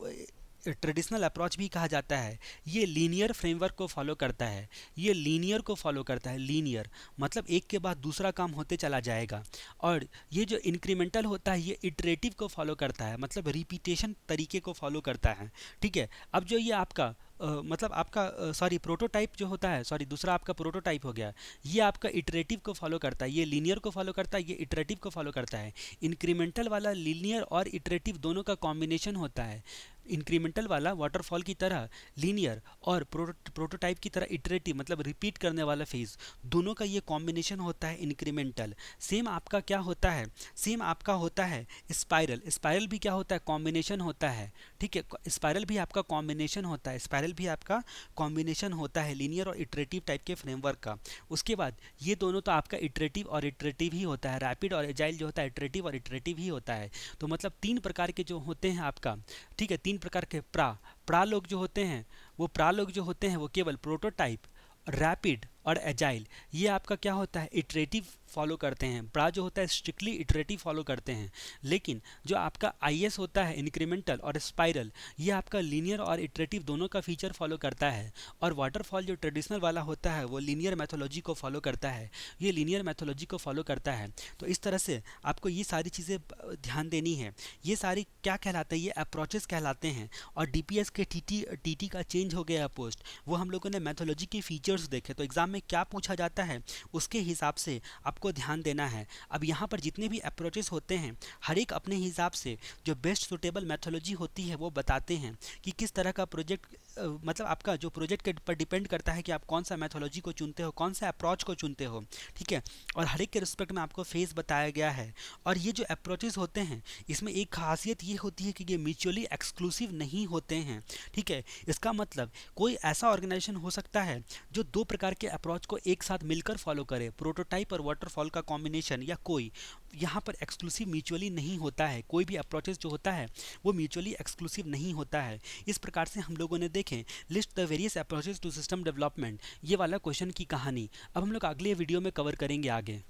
ट्रेडिशनल अप्रोच भी कहा जाता है। ये लीनियर फ्रेमवर्क को फॉलो करता है, ये लीनियर को फॉलो करता है। लीनियर मतलब एक के बाद दूसरा काम होते चला जाएगा। और ये जो इंक्रीमेंटल होता है ये इटरेटिव को फॉलो करता है, मतलब रिपीटेशन तरीके को फॉलो करता है, ठीक है। अब जो ये आपका मतलब आपका सॉरी प्रोटोटाइप जो होता है, सॉरी दूसरा आपका प्रोटोटाइप हो गया, ये आपका इटरेटिव को फॉलो करता है, ये लीनियर को फॉलो करता है, ये इटरेटिव को फॉलो करता है। इंक्रीमेंटल वाला लीनियर और इटरेटिव दोनों का कॉम्बिनेशन होता है। इंक्रीमेंटल वाला वाटरफॉल की तरह लीनियर और प्रोटोटाइप की तरह इटरेटिव मतलब रिपीट करने वाला फेज, दोनों का ये कॉम्बिनेशन होता है इंक्रीमेंटल। सेम आपका क्या होता है, सेम आपका होता है स्पाइरल। स्पाइरल भी क्या होता है, कॉम्बिनेशन होता है, ठीक है। स्पाइरल भी आपका कॉम्बिनेशन होता है, स्पाइरल भी आपका कॉम्बिनेशन होता है लीनियर और इटरेटिव टाइप के फ्रेमवर्क का। उसके बाद ये दोनों तो आपका इटरेटिव और इटरेटिव ही होता है। रैपिड और एजाइल जो होता है इटरेटिव और इटरेटिव ही होता है। तो मतलब तीन प्रकार के जो होते हैं आपका, ठीक है, तीन प्रकार के प्रा लोग जो होते हैं वो केवल प्रोटोटाइप, रैपिड और एजाइल, ये आपका क्या होता है, इटरेटिव फॉलो करते हैं। प्रा जो होता है स्ट्रिक्टली इटरेटिव फॉलो करते हैं। लेकिन जो आपका IS होता है इंक्रीमेंटल और स्पाइरल, ये आपका लीनियर और इटरेटिव दोनों का फीचर फॉलो करता है। और वाटरफॉल जो ट्रेडिशनल वाला होता है वो लीनियर मैथोलॉजी को फॉलो करता है, ये लीनियर मैथोलॉजी को फॉलो करता है। तो इस तरह से आपको ये सारी चीज़ें ध्यान देनी है। ये सारी क्या कहलाते हैं, ये अप्रोचेस कहलाते हैं। और DPS के TT का चेंज हो गया पोस्ट, वो हम लोगों ने मैथोलॉजी के फीचर्स देखे। तो एग्जाम में क्या पूछा जाता है उसके हिसाब से आपको ध्यान देना है। अब यहाँ पर जितने भी अप्रोचेस होते हैं हर एक अपने हिसाब से जो बेस्ट सुटेबल मैथोलॉजी होती है वो बताते हैं कि किस तरह का प्रोजेक्ट मतलब आपका जो प्रोजेक्ट के पर डिपेंड करता है कि आप कौन सा मैथोलॉजी को चुनते हो, कौन सा अप्रोच को चुनते हो, ठीक है। और हर एक के रिस्पेक्ट में आपको फेज बताया गया है। और ये जो अप्रोचेस होते हैं इसमें एक खासियत ये होती है कि ये म्यूचुअली एक्सक्लूसिव नहीं होते हैं, ठीक है। इसका मतलब कोई ऐसा ऑर्गेनाइजेशन हो सकता है जो दो प्रकार के अप्रोच को एक साथ मिलकर फॉलो करे, प्रोटोटाइप और वाटरफॉल का कॉम्बिनेशन, या कोई यहाँ पर एक्सक्लूसिव म्यूचुअली नहीं होता है। कोई भी अप्रोचेस जो होता है वो म्यूचुअली एक्सक्लूसिव नहीं होता है। इस प्रकार से हम लोगों ने देखें list the various approaches to system development, ये वाला क्वेश्चन की कहानी। अब हम लोग अगले वीडियो में कवर करेंगे आगे।